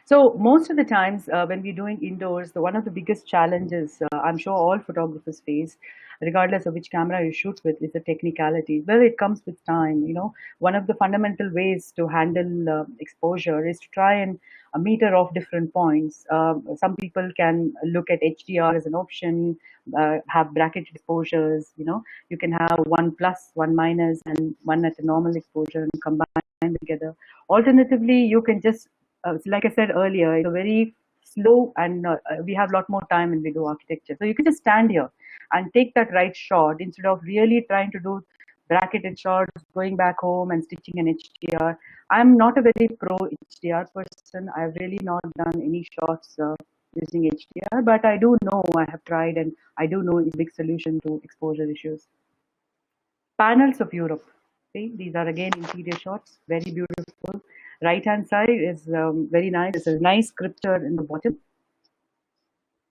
So most of the times when we're doing indoors, one of the biggest challenges I'm sure all photographers face, regardless of which camera you shoot with, is the technicality. Well, it comes with time. One of the fundamental ways to handle exposure is to try and meter off different points. Some people can look at HDR as an option, have bracketed exposures. You can have one plus, one minus, and one at a normal exposure and combine them together. Alternatively, you can just like I said earlier, it's a very slow, and we have a lot more time when we do architecture. So you can just stand here and take that right shot instead of really trying to do bracketed shots, going back home and stitching an HDR. I'm not a very pro HDR person. I've really not done any shots using HDR, but I do know, I have tried, and I do know it's a big solution to exposure issues. Panels of Europe. See, these are again interior shots, very beautiful. Right hand side is very nice. There's a nice scripture in the bottom.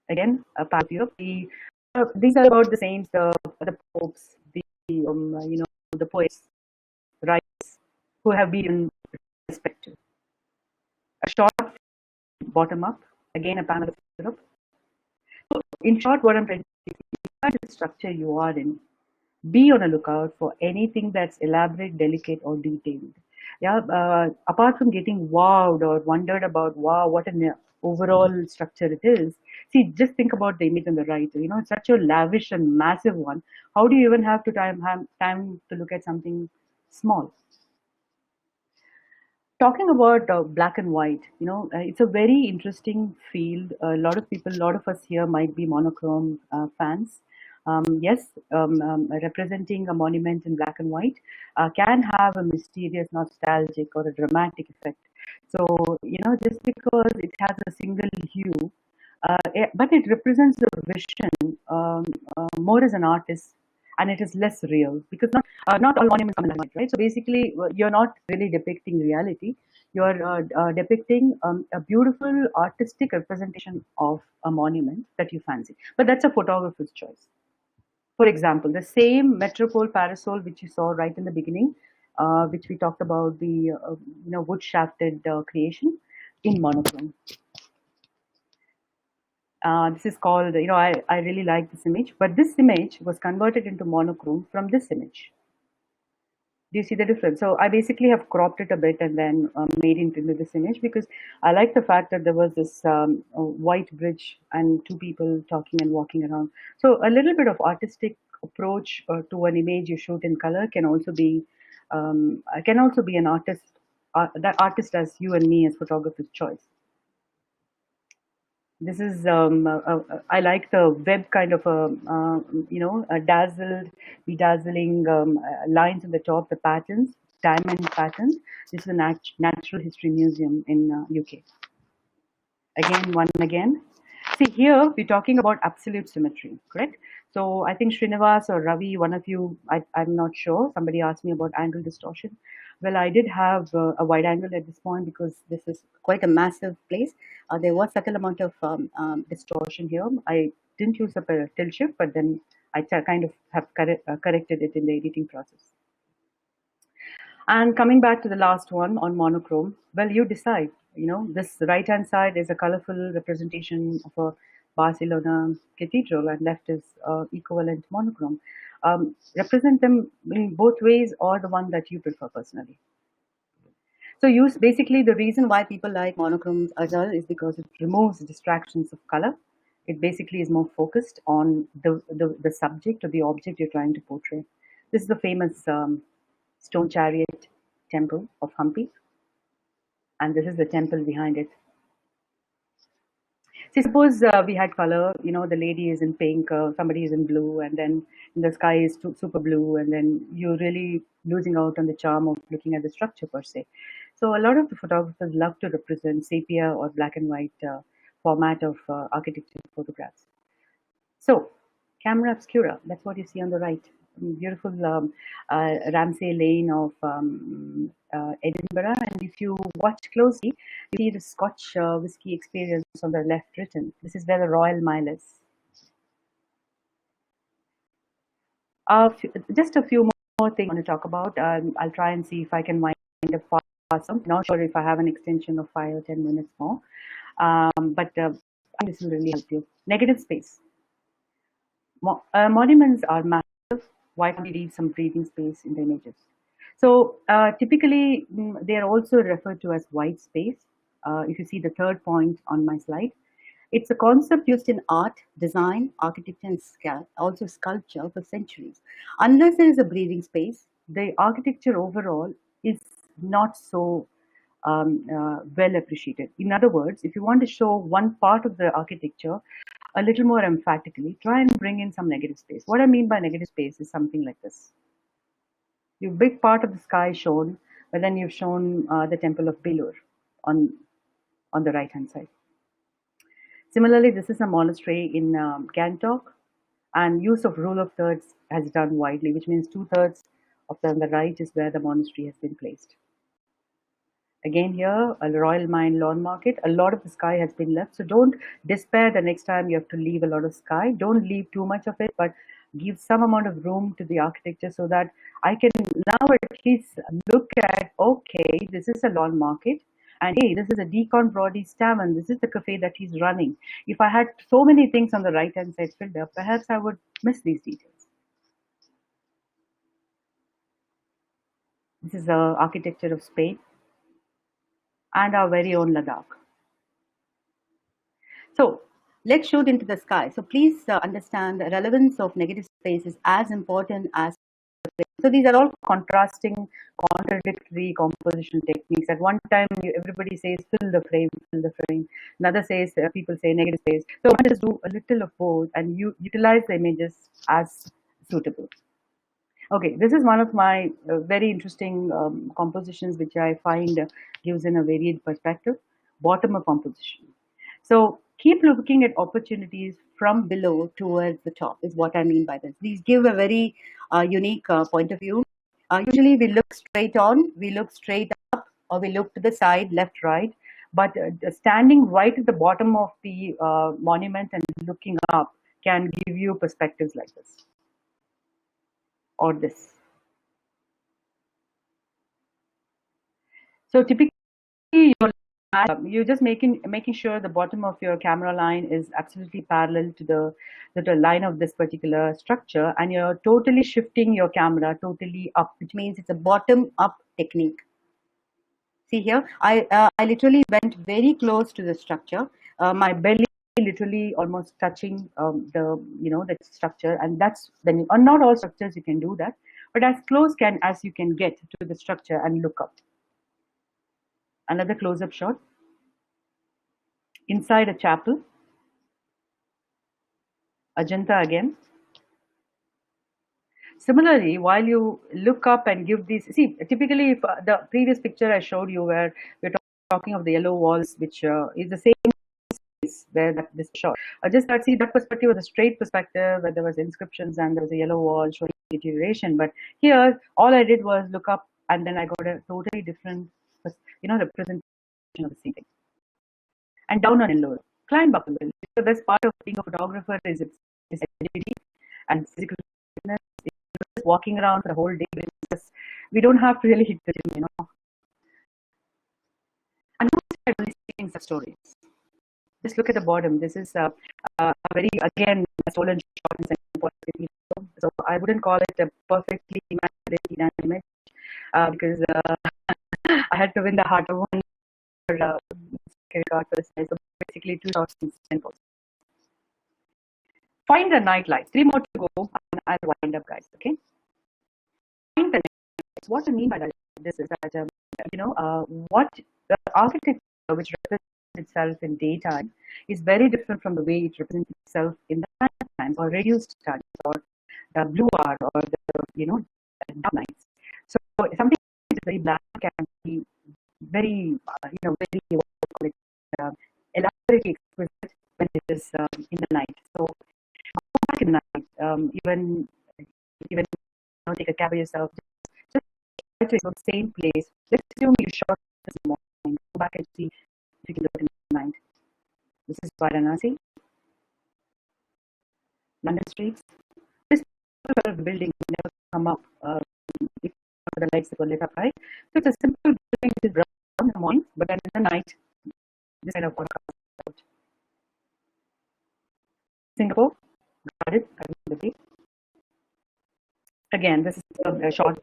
Again, a panel of Europe. These are about the saints, the popes, the the poets, writers who have been respected. A shot bottom up, again a panel of Europe. So in short, what I'm trying to say is the structure you are in. Be on a lookout for anything that's elaborate, delicate, or detailed. Yeah, apart from getting wowed or wondered about, wow, what an overall structure it is. See, just think about the image on the right. You know, it's such a lavish and massive one. How do you even have time to look at something small? Talking about black and white, it's a very interesting field. A lot of people, a lot of us here might be monochrome fans. Yes, representing a monument in black and white can have a mysterious, nostalgic, or a dramatic effect. So, just because it has a single hue, but it represents the vision more as an artist, and it is less real because not all monuments come in black and white, right? So basically, you're not really depicting reality. You're depicting a beautiful artistic representation of a monument that you fancy. But that's a photographer's choice. For example, the same Metropole parasol which you saw right in the beginning, which we talked about, the wood shafted creation in monochrome. This is called, I really like this image, but this image was converted into monochrome from this image. Do you see the difference? So I basically have cropped it a bit and then made it into this image because I like the fact that there was this white bridge and two people talking and walking around. So a little bit of artistic approach to an image you shoot in color can also be an artist, that artist as you and me as photographers' choice. This is I like the web kind of a bedazzling lines on the top, the patterns, diamond patterns. This is a natural history museum in UK. Again. See, here we're talking about absolute symmetry, correct? So I think Srinivas or Ravi, one of you, I'm not sure. Somebody asked me about angle distortion. Well, I did have a wide angle at this point because this is quite a massive place. There was subtle amount of distortion here. I didn't use a tilt shift, but then I kind of have corrected it in the editing process. And coming back to the last one on monochrome, well, you decide. This right-hand side is a colorful representation of a Barcelona cathedral, and left is equivalent monochrome. Represent them in both ways, or the one that you prefer personally. So basically the reason why people like monochromes as well is because it removes distractions of color. It basically is more focused on the subject or the object you're trying to portray. This is the famous stone chariot temple of Hampi, and this is the temple behind it. See, suppose we had color, the lady is in pink, somebody is in blue, and then the sky is super blue, and then you're really losing out on the charm of looking at the structure per se. So a lot of the photographers love to represent sepia or black and white format of architecture photographs. So, camera obscura, that's what you see on the right. Beautiful Ramsay Lane of Edinburgh, and if you watch closely, you see the Scotch whiskey experience on the left written. This is where the Royal Mile is. Just a few more things I want to talk about. I'll try and see if I can wind up fast. I'm not sure if I have an extension of 5 or 10 minutes more, but this will really help you. Negative space. Monuments are massive. Why can't we leave some breathing space in the images? So typically, they are also referred to as white space. If you see the third point on my slide, it's a concept used in art, design, architecture, and also sculpture for centuries. Unless there is a breathing space, the architecture overall is not so well appreciated. In other words, if you want to show one part of the architecture a little more emphatically, try and bring in some negative space. What I mean by negative space is something like this. Your big part of the sky shown, but then you've shown the temple of Belur on the right hand side. Similarly, this is a monastery in Gangtok, and use of rule of thirds has done widely, which means 2/3 of the on the right is where the monastery has been placed. Again here, a Royal Mine lawn market, a lot of the sky has been left. So don't despair the next time you have to leave a lot of sky. Don't leave too much of it, but give some amount of room to the architecture so that I can now at least look at, okay, this is a lawn market. And hey, this is a Deacon Brody's tavern. This is the cafe that he's running. If I had so many things on the right hand side filled up, perhaps I would miss these details. This is the architecture of Spain and our very own Ladakh. So let's shoot into the sky. So please understand the relevance of negative space is as important as. So these are all contrasting, contradictory composition techniques. At one time, everybody says fill the frame, fill the frame. Another says people say negative space. So one just do a little of both, and you utilize the images as suitable. Okay, this is one of my very interesting compositions, which I find gives in a varied perspective. Bottom-up composition. So keep looking at opportunities from below towards the top is what I mean by this. These give a very unique point of view. Usually we look straight on, we look straight up, or we look to the side, left, right. But standing right at the bottom of the monument and looking up can give you perspectives like this or this. So typically you're just making sure the bottom of your camera line is absolutely parallel to the line of this particular structure, and you're totally shifting your camera totally up, which means it's a bottom up technique. See here, I literally went very close to the structure, my belly literally almost touching the structure, and that's then not all structures you can do that, but as close as you can get to the structure and look up. Another close-up shot inside a chapel, Ajanta again. Similarly, while you look up and give these, see, typically if the previous picture I showed you where we're talking of the yellow walls, which is the same space where this shot. Just see that perspective was a straight perspective where there was inscriptions and there was a yellow wall showing deterioration. But here, all I did was look up and then I got a totally different, representation of the ceiling. And down on yellow, climb up a little. The best part of being a photographer is its agility and physical fitness. Just walking around for the whole day, we don't have to really hit the gym, And who's only seeing such stories? Just look at the bottom. This is a very, again, a stolen shot in Central City. So I wouldn't call it a perfectly immaculate image because I had to win the heart of one first. So basically 2 shots in Central. Find the night lights. 3 more to go, and I'll wind up, guys. Okay. Find the night lights. What I mean by that, this is that what the architecture which represents itself in daytime is very different from the way it represents itself in the night times or reduced times or the blue hour or the dark nights. So something is very black can be very very elaborately exquisite when it is in the night. So go back in the night, even take a cab by yourself. Just try to go to the same place. Let's assume you shot this morning. Go back and see if you can do it in the night. This is Varanasi, London streets. This part of the building will never come up if the lights that were lit up, right? So it's a simple building which is brown in the morning, but then in the night, this kind of water comes out. Singapore, got it. Again, this is a short.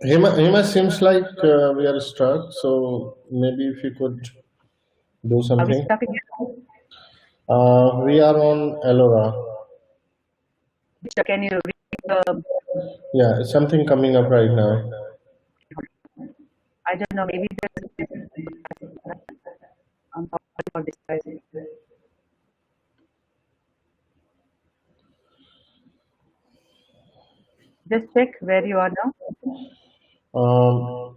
Hema seems like we are stuck, so maybe if you could do something. Are we stuck again? We are on Ellora. Can you read Yeah, something coming up right now. I don't know, maybe there's I'm sorry for this, guys. Just check where you are now. Um,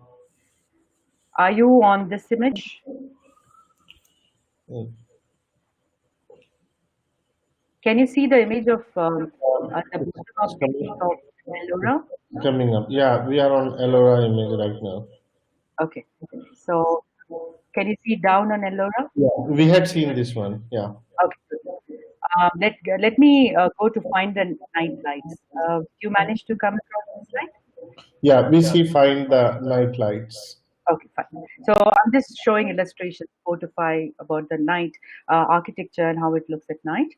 Are you on this image? mm, Can you see the image of the it's bottom of coming, of Ellora? coming up. Yeah, we are on Ellora image right now. Okay. So can you see down on Ellora? Yeah, we had seen this one. Yeah, Okay. Good. Let me go to find the night lights. You managed to come across this light? yeah, we see find the night lights. Okay, fine. So I'm just showing illustrations, 4 to 5, about the night architecture and how it looks at night.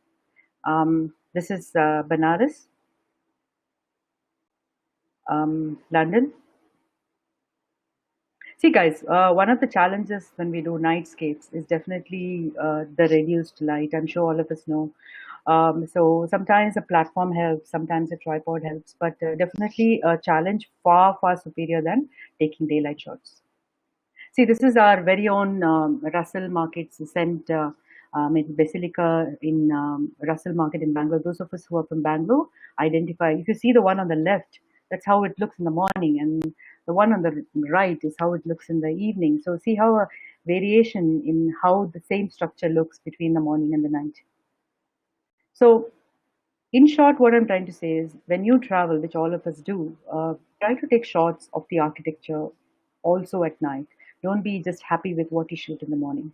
This is Banaras, London. See, guys, one of the challenges when we do nightscapes is definitely the reduced light. I'm sure all of us know. So sometimes a platform helps, sometimes a tripod helps, but definitely a challenge far, far superior than taking daylight shots. See, this is our very own Russell Market's Cent Basilica in Russell Market in Bangalore. Those of us who are from Bangalore identify. If you see the one on the left, that's how it looks in the morning, and the one on the right is how it looks in the evening. So see how a variation in how the same structure looks between the morning and the night. So in short, what I'm trying to say is when you travel, which all of us do, try to take shots of the architecture also at night. Don't be just happy with what you shoot in the morning.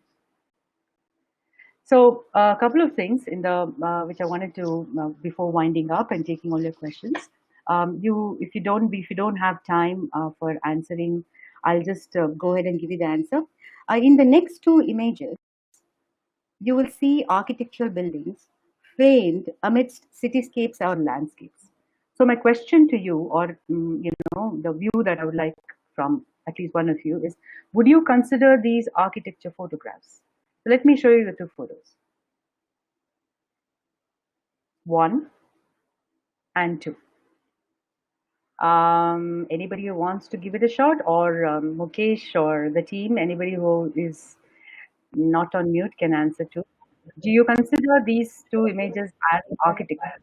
So a couple of things in the which I wanted to before winding up and taking all your questions. If you don't have time for answering, I'll just go ahead and give you the answer. In the next two images, you will see architectural buildings framed amidst cityscapes or landscapes. So my question to you, or the view that I would like from at least one of you is: would you consider these architecture photographs? So let me show you the two photos, one and two. Anybody who wants to give it a shot, or Mukesh or the team, anybody who is not on mute can answer too. Do you consider these two images as architecture?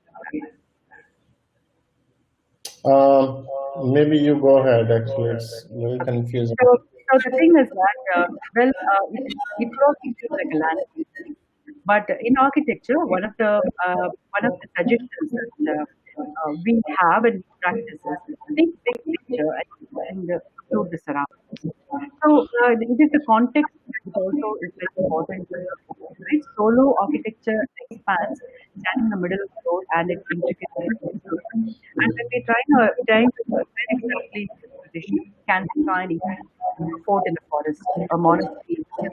Maybe you go ahead. Actually, it's very Okay. confusing. So the thing is that, it probably feels like a landscape, but in architecture, one of the suggestions that we have and we practice is think big picture and include the surroundings. So it is the context which also is very important. Right? Solo architecture expands, stand in the middle of the road, and it's intricate. And when we trying to where exactly this position, can we try and imagine a fort in the forest, a monastery in the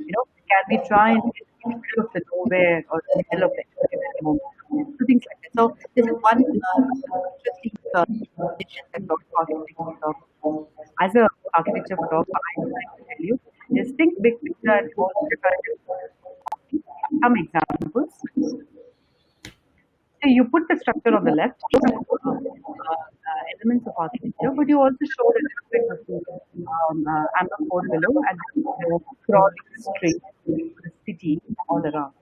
hills? Can we try and get in the middle of the nowhere or the middle of the home? So things like that. So this is one interesting suggestion that lot of architects as a architecture photographer, I would like to tell you is think big picture and also try to some examples. So you put the structure on the left, elements of architecture, but you also showed a little bit of the amphitheater below and the crawling street, the city all around.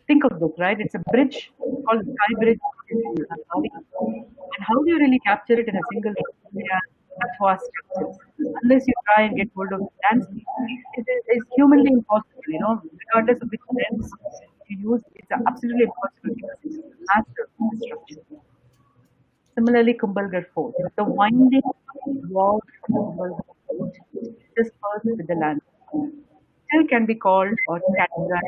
Think of this, right? It's a bridge called the Sky Bridge in Bali. And how do you really capture it in a single shot? They are such vast structures. Unless you try and get hold of the landscape, it's humanly impossible, regardless of which lens you use, it's absolutely impossible because it's massive, the structure. Similarly, Kumbhalgarh Fort. The winding walls of Kumbhalgarh Fort interspersed with the landscape still can be called or categorized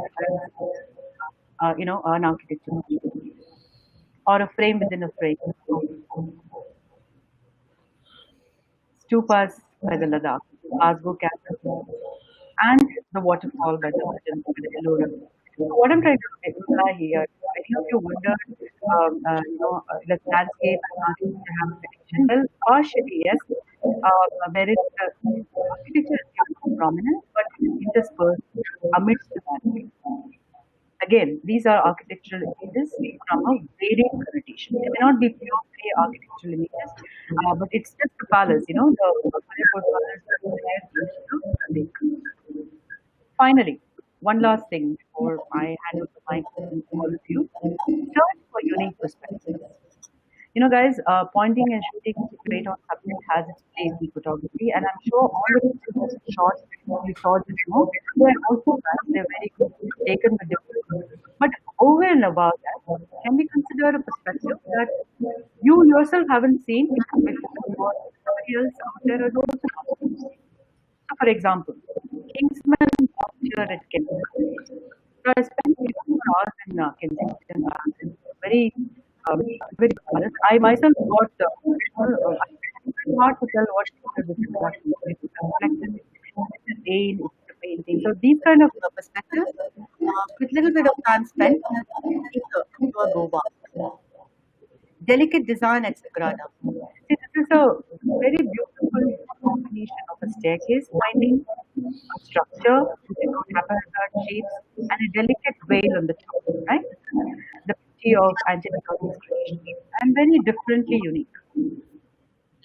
as an architecture or a frame within a frame. Stupas by the Ladakh, Asgo Cathedral, and the waterfall by the Ellora. So what I'm trying to imply here, any of you wondered, does landscape and architecture have a connection? Well, partially yes. Where architecture is prominent, but it is interspersed amidst the landscape. Again, these are architectural images from a varied connotation. They may not be pure say architectural images, but it's just the palace, the Udaipur palace that's there close to the lake. Finally, one last thing before I hand over the mic to all of you. Search for unique perspectives. Guys, pointing and shooting straight on subject has its place in photography, and I'm sure all the pictures and shots you saw the demo, they're also nice, they're very good, taken with different. But over and above that, can we consider a perspective that you yourself haven't seen before, or somebody else out there has also not seen? So, for example, Kingsman posture at Kensington. So I spent 2 hours in Kensington Gardens. Um, very honest. I myself got it's hard to tell what is this production. It's reflective, it's a rain, it's a painting. So these kind of perspectives, with little bit of time spent, you go back. Delicate design at Sagrada. See, this is a very beautiful combination of a staircase finding, a structure with haphazard shapes, and a delicate veil on the top, right? The beauty of Angelino's creation, and very differently unique.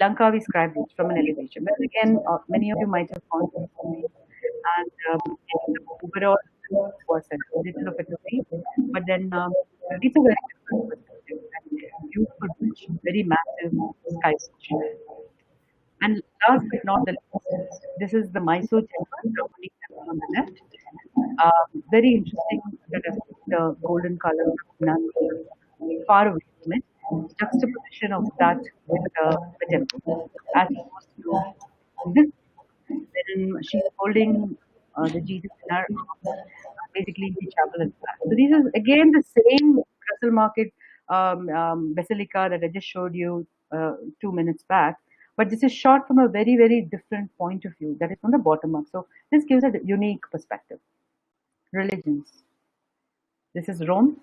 Lankavi scribed it from an elevation. But again, many of you might have gone to it, and overall was a little of a defeat. But then it's a very different perspective and beautiful bridge, very massive sky bridge. And last but not the least, this is the Mysore temple, Brahmani temple on the left. Very interesting that is the golden color of Nandi, far away from it. Juxtaposition of that with the temple, as opposed to this, wherein she's holding the Jesus in her arms, basically in the chapel and back. So these are again the same Russell Market basilica that I just showed you 2 minutes back. But this is shot from a very, very different point of view. That is from the bottom up. So this gives a unique perspective. Religions. This is Rome,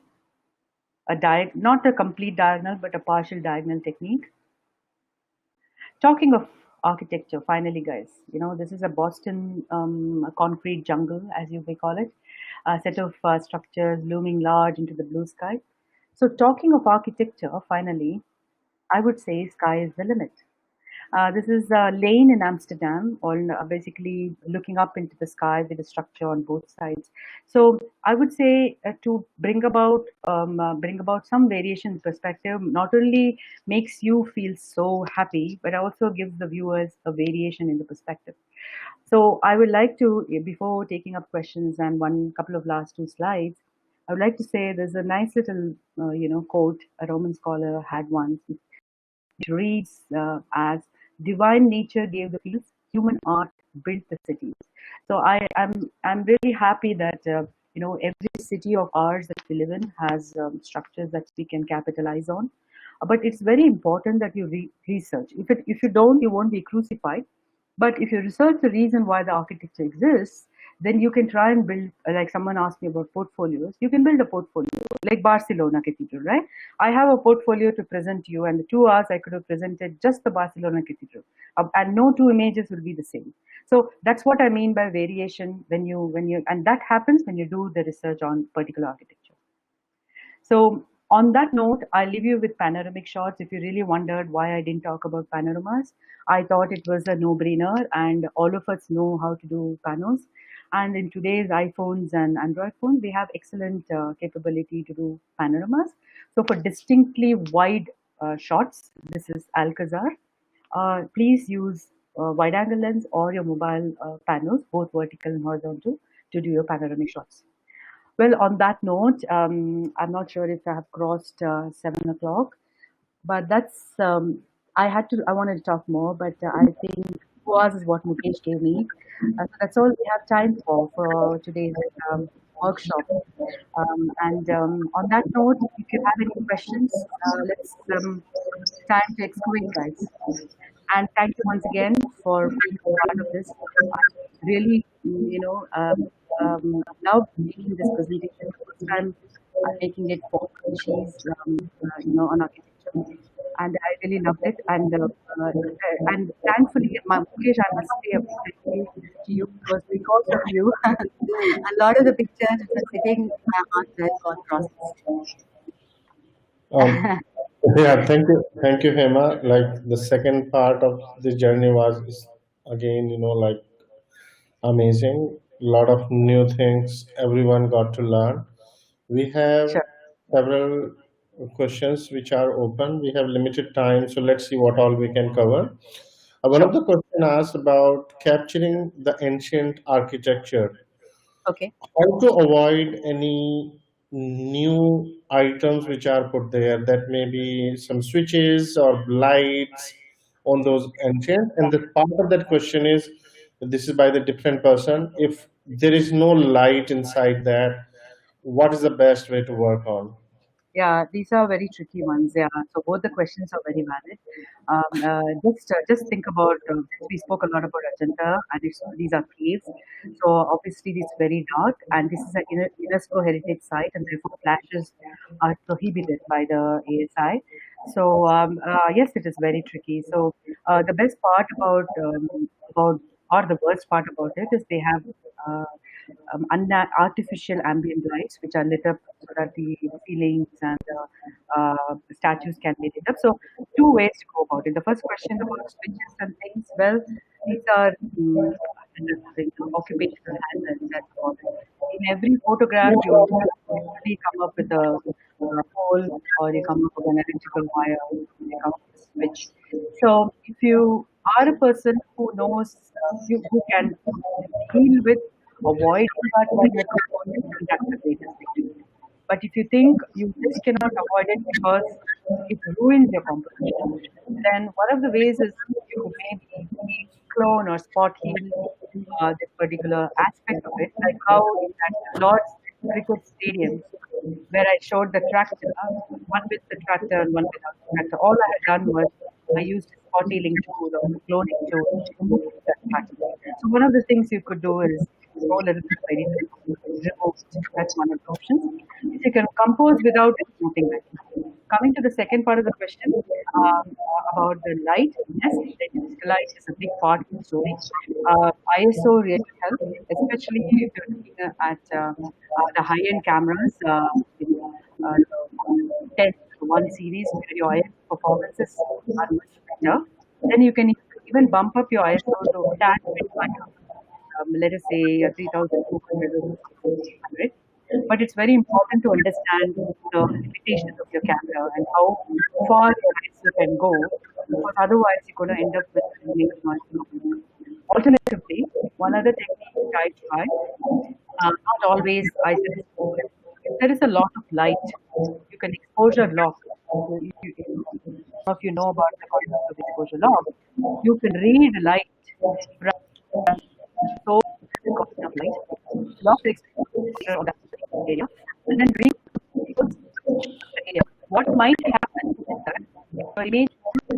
not a complete diagonal, but a partial diagonal technique. Talking of architecture, finally, guys, this is a Boston concrete jungle, as you may call it, a set of structures looming large into the blue sky. So, talking of architecture, finally, I would say sky is the limit. This is a lane in Amsterdam, or basically looking up into the sky with a structure on both sides. So I would say to bring about some variation in perspective, not only makes you feel so happy, but also gives the viewers a variation in the perspective. So I would like to, before taking up questions and one couple of last two slides, I would like to say there's a nice little quote a Roman scholar had once. It reads as divine nature gave the fields, human art built the cities. So I'm really happy that every city of ours that we live in has structures that we can capitalize on. But it's very important that you research. If you don't, you won't be crucified. But if you research the reason why the architecture exists, then you can try and build, like someone asked me about portfolios, you can build a portfolio, like Barcelona Cathedral, right? I have a portfolio to present to you, and the 2 hours I could have presented just the Barcelona Cathedral, and no two images will be the same. So that's what I mean by variation and that happens when you do the research on particular architecture. So on that note, I'll leave you with panoramic shots. If you really wondered why I didn't talk about panoramas, I thought it was a no-brainer, and all of us know how to do panos. And in today's iPhones and Android phones, we have excellent capability to do panoramas. So for distinctly wide shots, this is Alcazar. Please use wide angle lens or your mobile panos, both vertical and horizontal, to do your panoramic shots. Well, on that note, I'm not sure if I have crossed 7 o'clock, but that's, I wanted to talk more, but I think 2 hours is what Mukesh gave me. So that's all we have time for today's workshop. On that note, if you have any questions, let's time to excavate, guys. And thank you once again for being part of this. I really, love making this presentation. The first time I'm making it for Chiiz, on architecture, and I really loved it. And thankfully, Mukesh, I must say a big thank you to you, because of you, a lot of the pictures were sitting in my heart that got processed. Um, Yeah, thank you, Hema. Like the second part of the journey was is again, like amazing. A lot of new things everyone got to learn. We have Sure, several questions which are open. We have limited time, so let's see what all we can cover. One of sure. the question asked about capturing the ancient architecture. Okay. How to avoid any new items which are put there, that may be some switches or lights on those ancient. And the part of that question is, this is by the different person, if there is no light inside that, what is the best way to work on? Yeah, these are very tricky ones. Yeah, so both the questions are very valid. Just think about since we spoke a lot about Ajanta, and these are caves. So obviously it's very dark, and this is an UNESCO heritage site, and therefore flashes are prohibited by the ASI. So yes, it is very tricky. So the best part about or the worst part about it is they have artificial ambient lights which are lit up so that the ceilings and statues can be lit up. So, two ways to go about it. The first question about switches and things. Well, these are occupational hazards. That's about it. In every photograph, you usually come up with a pole, or you come up with an electrical wire, you come up with a switch. So, if you are a person who knows, who can deal with avoiding that particular component, then that's the greatest thing to do. But if you think you just cannot avoid it because it ruins your composition, then one of the ways is you maybe clone or spot heal this particular aspect of it, like how in that Lord's Cricket Stadium, where I showed the tractor, one with the tractor and one without the tractor. All I had done was I used a spot healing tool or a cloning tool to remove that tractor. So one of the things you could do is go a little bit of editing, remove. That's one of the options. If you can compose without it, nothing like that. Coming to the second part of the question about the light, yes, the light is a big part of the story. ISO really helps, especially if you're looking at the high-end cameras, the 10 to 1 series, where your ISO performances are much better. Then you can even bump up your ISO to a tad bit higher, let us say 3200 or 3300. But it's very important to understand the limitations of your camera and how far your ISO can go, because otherwise you're going to end up with image noise. Alternatively, one other technique which I try, not always I suggest, if there is a lot of light, you can exposure lock. If you know about the concept of exposure lock, you can read light so constant of light, lock the exposure of that area, and then bring the area. What might happen is that your image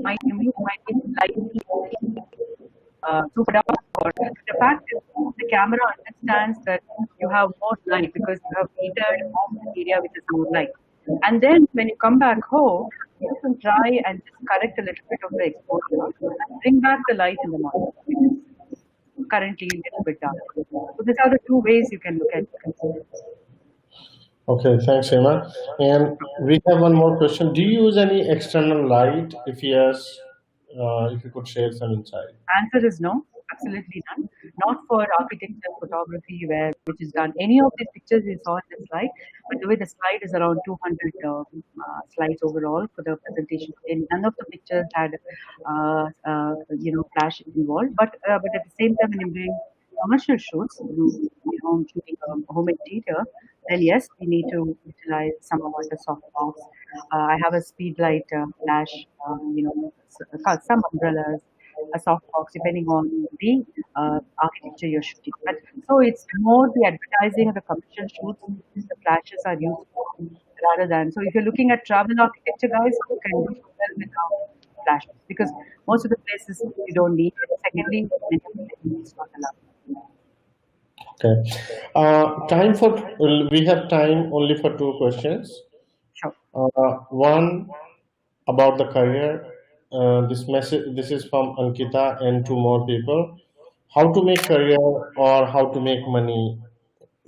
might be slightly super dark, or the fact is the camera understands that you have more light because you have heated off the area which is more light. And then when you come back home, you can try and just correct a little bit of the exposure and bring back the light in the morning, which is currently a little bit dark. So these are the two ways you can look at it. Okay, thanks, Hema. And we have one more question. Do you use any external light? If yes, if you could share some insight. Answer is no, absolutely none. Not for architecture photography, where which is done. Any of these pictures you saw in the slide, but the way the slide is around 200 slides overall for the presentation, and none of the pictures had, flash involved. But at the same time, when you're doing commercial shoots, shooting a home interior, then yes, we need to utilize some amount of softbox. I have a speed light flash, some umbrellas, a softbox, depending on the architecture you're shooting. But so it's more the advertising of the commercial shoots the flashes are used for, rather than. So if you're looking at travel architecture, guys, you can do well without flashes, because most of the places you don't need it. Secondly, many of the places it's not allowed. Okay. Time for we have time only for two questions. Sure. One about the career. This message. This is from Ankita and two more people. How to make career or how to make money?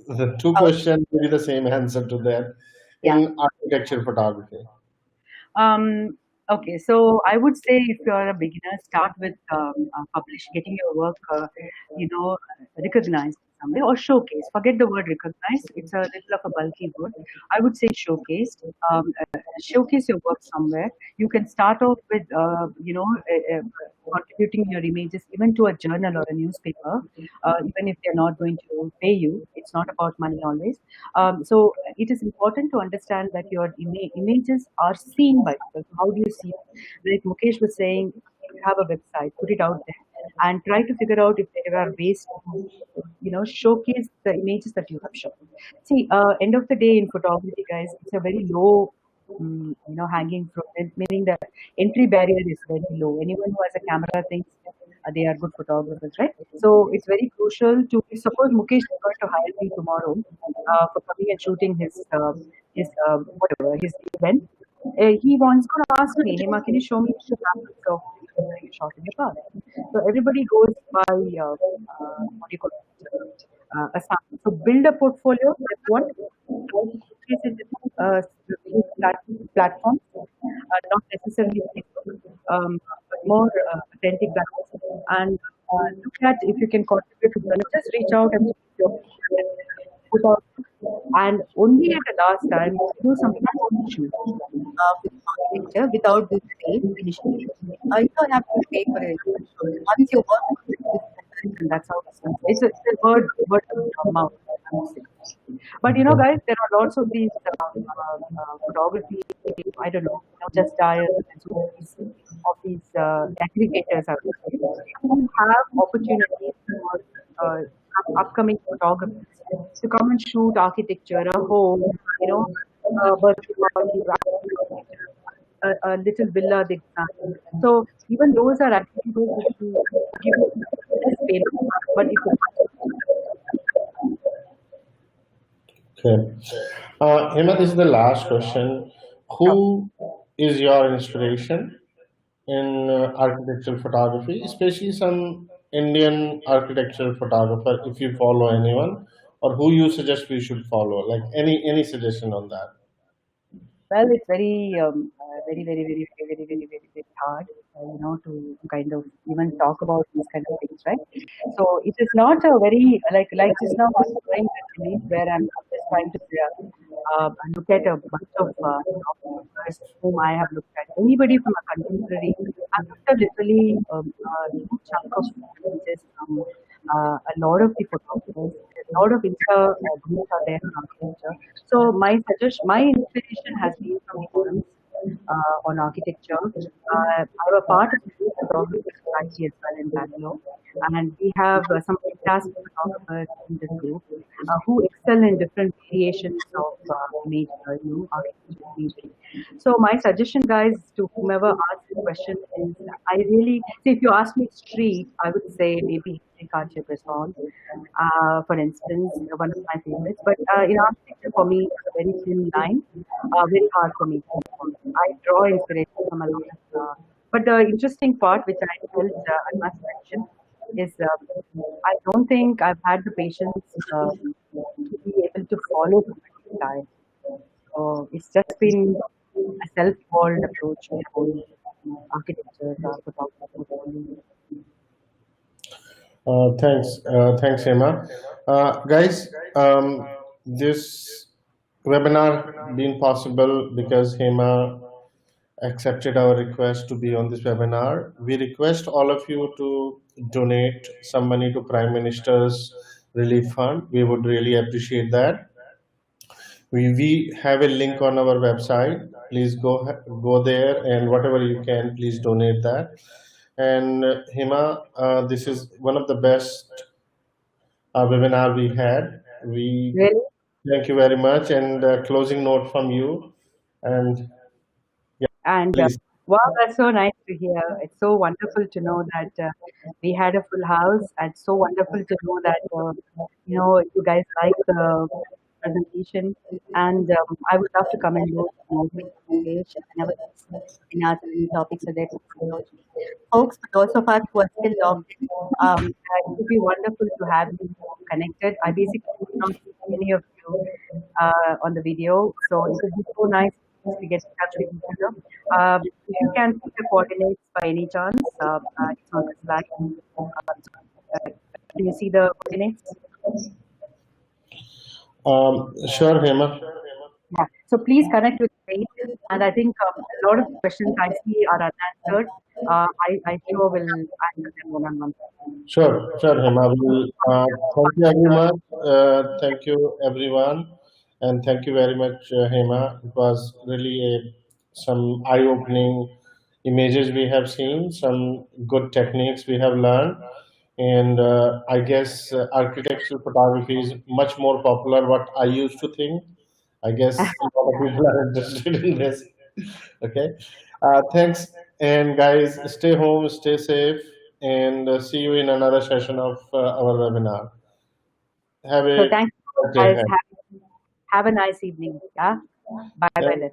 The two Oh, questions will be the same answer to that yeah. in architecture photography. Okay, so I would say if you're a beginner, start with getting your work, recognized somewhere or showcased. Forget the word recognized; it's a little of a bulky word. I would say showcased. Showcase your work somewhere. You can start off with, contributing your images even to a journal or a newspaper, even if they're not going to pay you. It's not about money always. So it is important to understand that your images are seen by people. How do you see it? Like Mukesh was saying, if you have a website, put it out there and try to figure out if there are ways to, showcase the images that you have shown. See, end of the day in photography, guys, it's a very low, hanging fruit, meaning the entry barrier is very low. Anyone who has a camera thinks they are good photographers, right? So it's very crucial to, if suppose Mukesh is going to hire me tomorrow for coming and shooting his event. He wants going to ask me, Hema, can you show me examples of things that you shot in the past? So everybody goes by what do you call it? A sample. So build a portfolio. That's what. Try to showcase it in platforms, not necessarily Facebook, but more authentic backgrounds. And look at if you can contribute to them. Just reach out and put out. And only at the last time, do some promotion with architecture without being paid initially. You don't have to pay for it. Once you work with it, and that's how it's a word of mouth. I would say. But guys, there are lots of these photography. I don't know, just dials and so of these aggregators out there who have opportunities for upcoming photographers to come and shoot architecture, a home, virtual reality, a little villa they can. So even those are actually going to give you less payment, but Okay. Hema, this is the last question. Who is your inspiration in architectural photography, especially some Indian architectural photographer, if you follow anyone, or who you suggest we should follow? Like any suggestion on that? well, it's very hard, to kind of even talk about these kind of things, right? So it is not a very like just now I'm showing that image where I'm just trying to look at a bunch of photographers whom I have looked at. Anybody from a contemporary, I've looked at literally a huge chunk of images from a lot of the photographers. A lot of Insta groups are there in architecture. So my inspiration has been from forums on architecture. I'm a part of the youth photography society as well in Bangalore, and we have some fantastic photographers in this group who excel in different variations of architecture imagery. So my suggestion, guys, to whomever asks this question is, I really see if you ask me street, I would say maybe Cartier-Bresson, for instance, one of my favorites. But in architecture, for me, it's a very thin line, very hard for me to follow. I draw inspiration from a lot of. But the interesting part, which I felt I must mention, is I don't think I've had the patience to be able to follow the style. So it's just been a self-evolved approach to the whole architecture, photography. Thanks, Hema. Guys, this webinar been possible because Hema accepted our request to be on this webinar. We request all of you to donate some money to Prime Minister's Relief Fund. We would really appreciate that. We have a link on our website. Please go there, and whatever you can, please donate that. And Hema, this is one of the best webinar we had. We Really? thank you very much. And closing note from you. And yeah, And please. wow, that's so nice to hear. It's so wonderful to know that we had a full house, and so wonderful to know that you guys like the presentation. And I would love to come and go to the page whenever any other any topics are there. Folks, but those of us who are still logged in, it would be wonderful to have you connected. I basically could not see any of you on the video, so it would be so nice to get in touch with each other. If you can see the coordinates by any chance, it's on the slide. Uh, do you see the coordinates? Sure, Hema. Yeah. So please connect with me. And I think a lot of questions I see are unanswered. I sure will answer them one on one. Sure, sure, Hema. Thank you very much. Thank you, everyone. And thank you very much, Hema. It was really some eye opening images we have seen, some good techniques we have learned. And I guess architectural photography is much more popular what I used to think. I guess a lot of people are interested in this. Okay. Thanks. And guys, stay home, stay safe, and see you in another session of our webinar. Have So a thank you good day guys. ahead. Have a nice evening. Yeah. Bye bye Thank, then.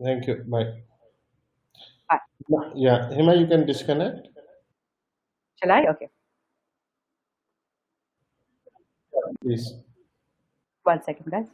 thank you. Bye. Bye. Yeah, Hima, you can disconnect, Shall I? Okay. please. 1 second, guys.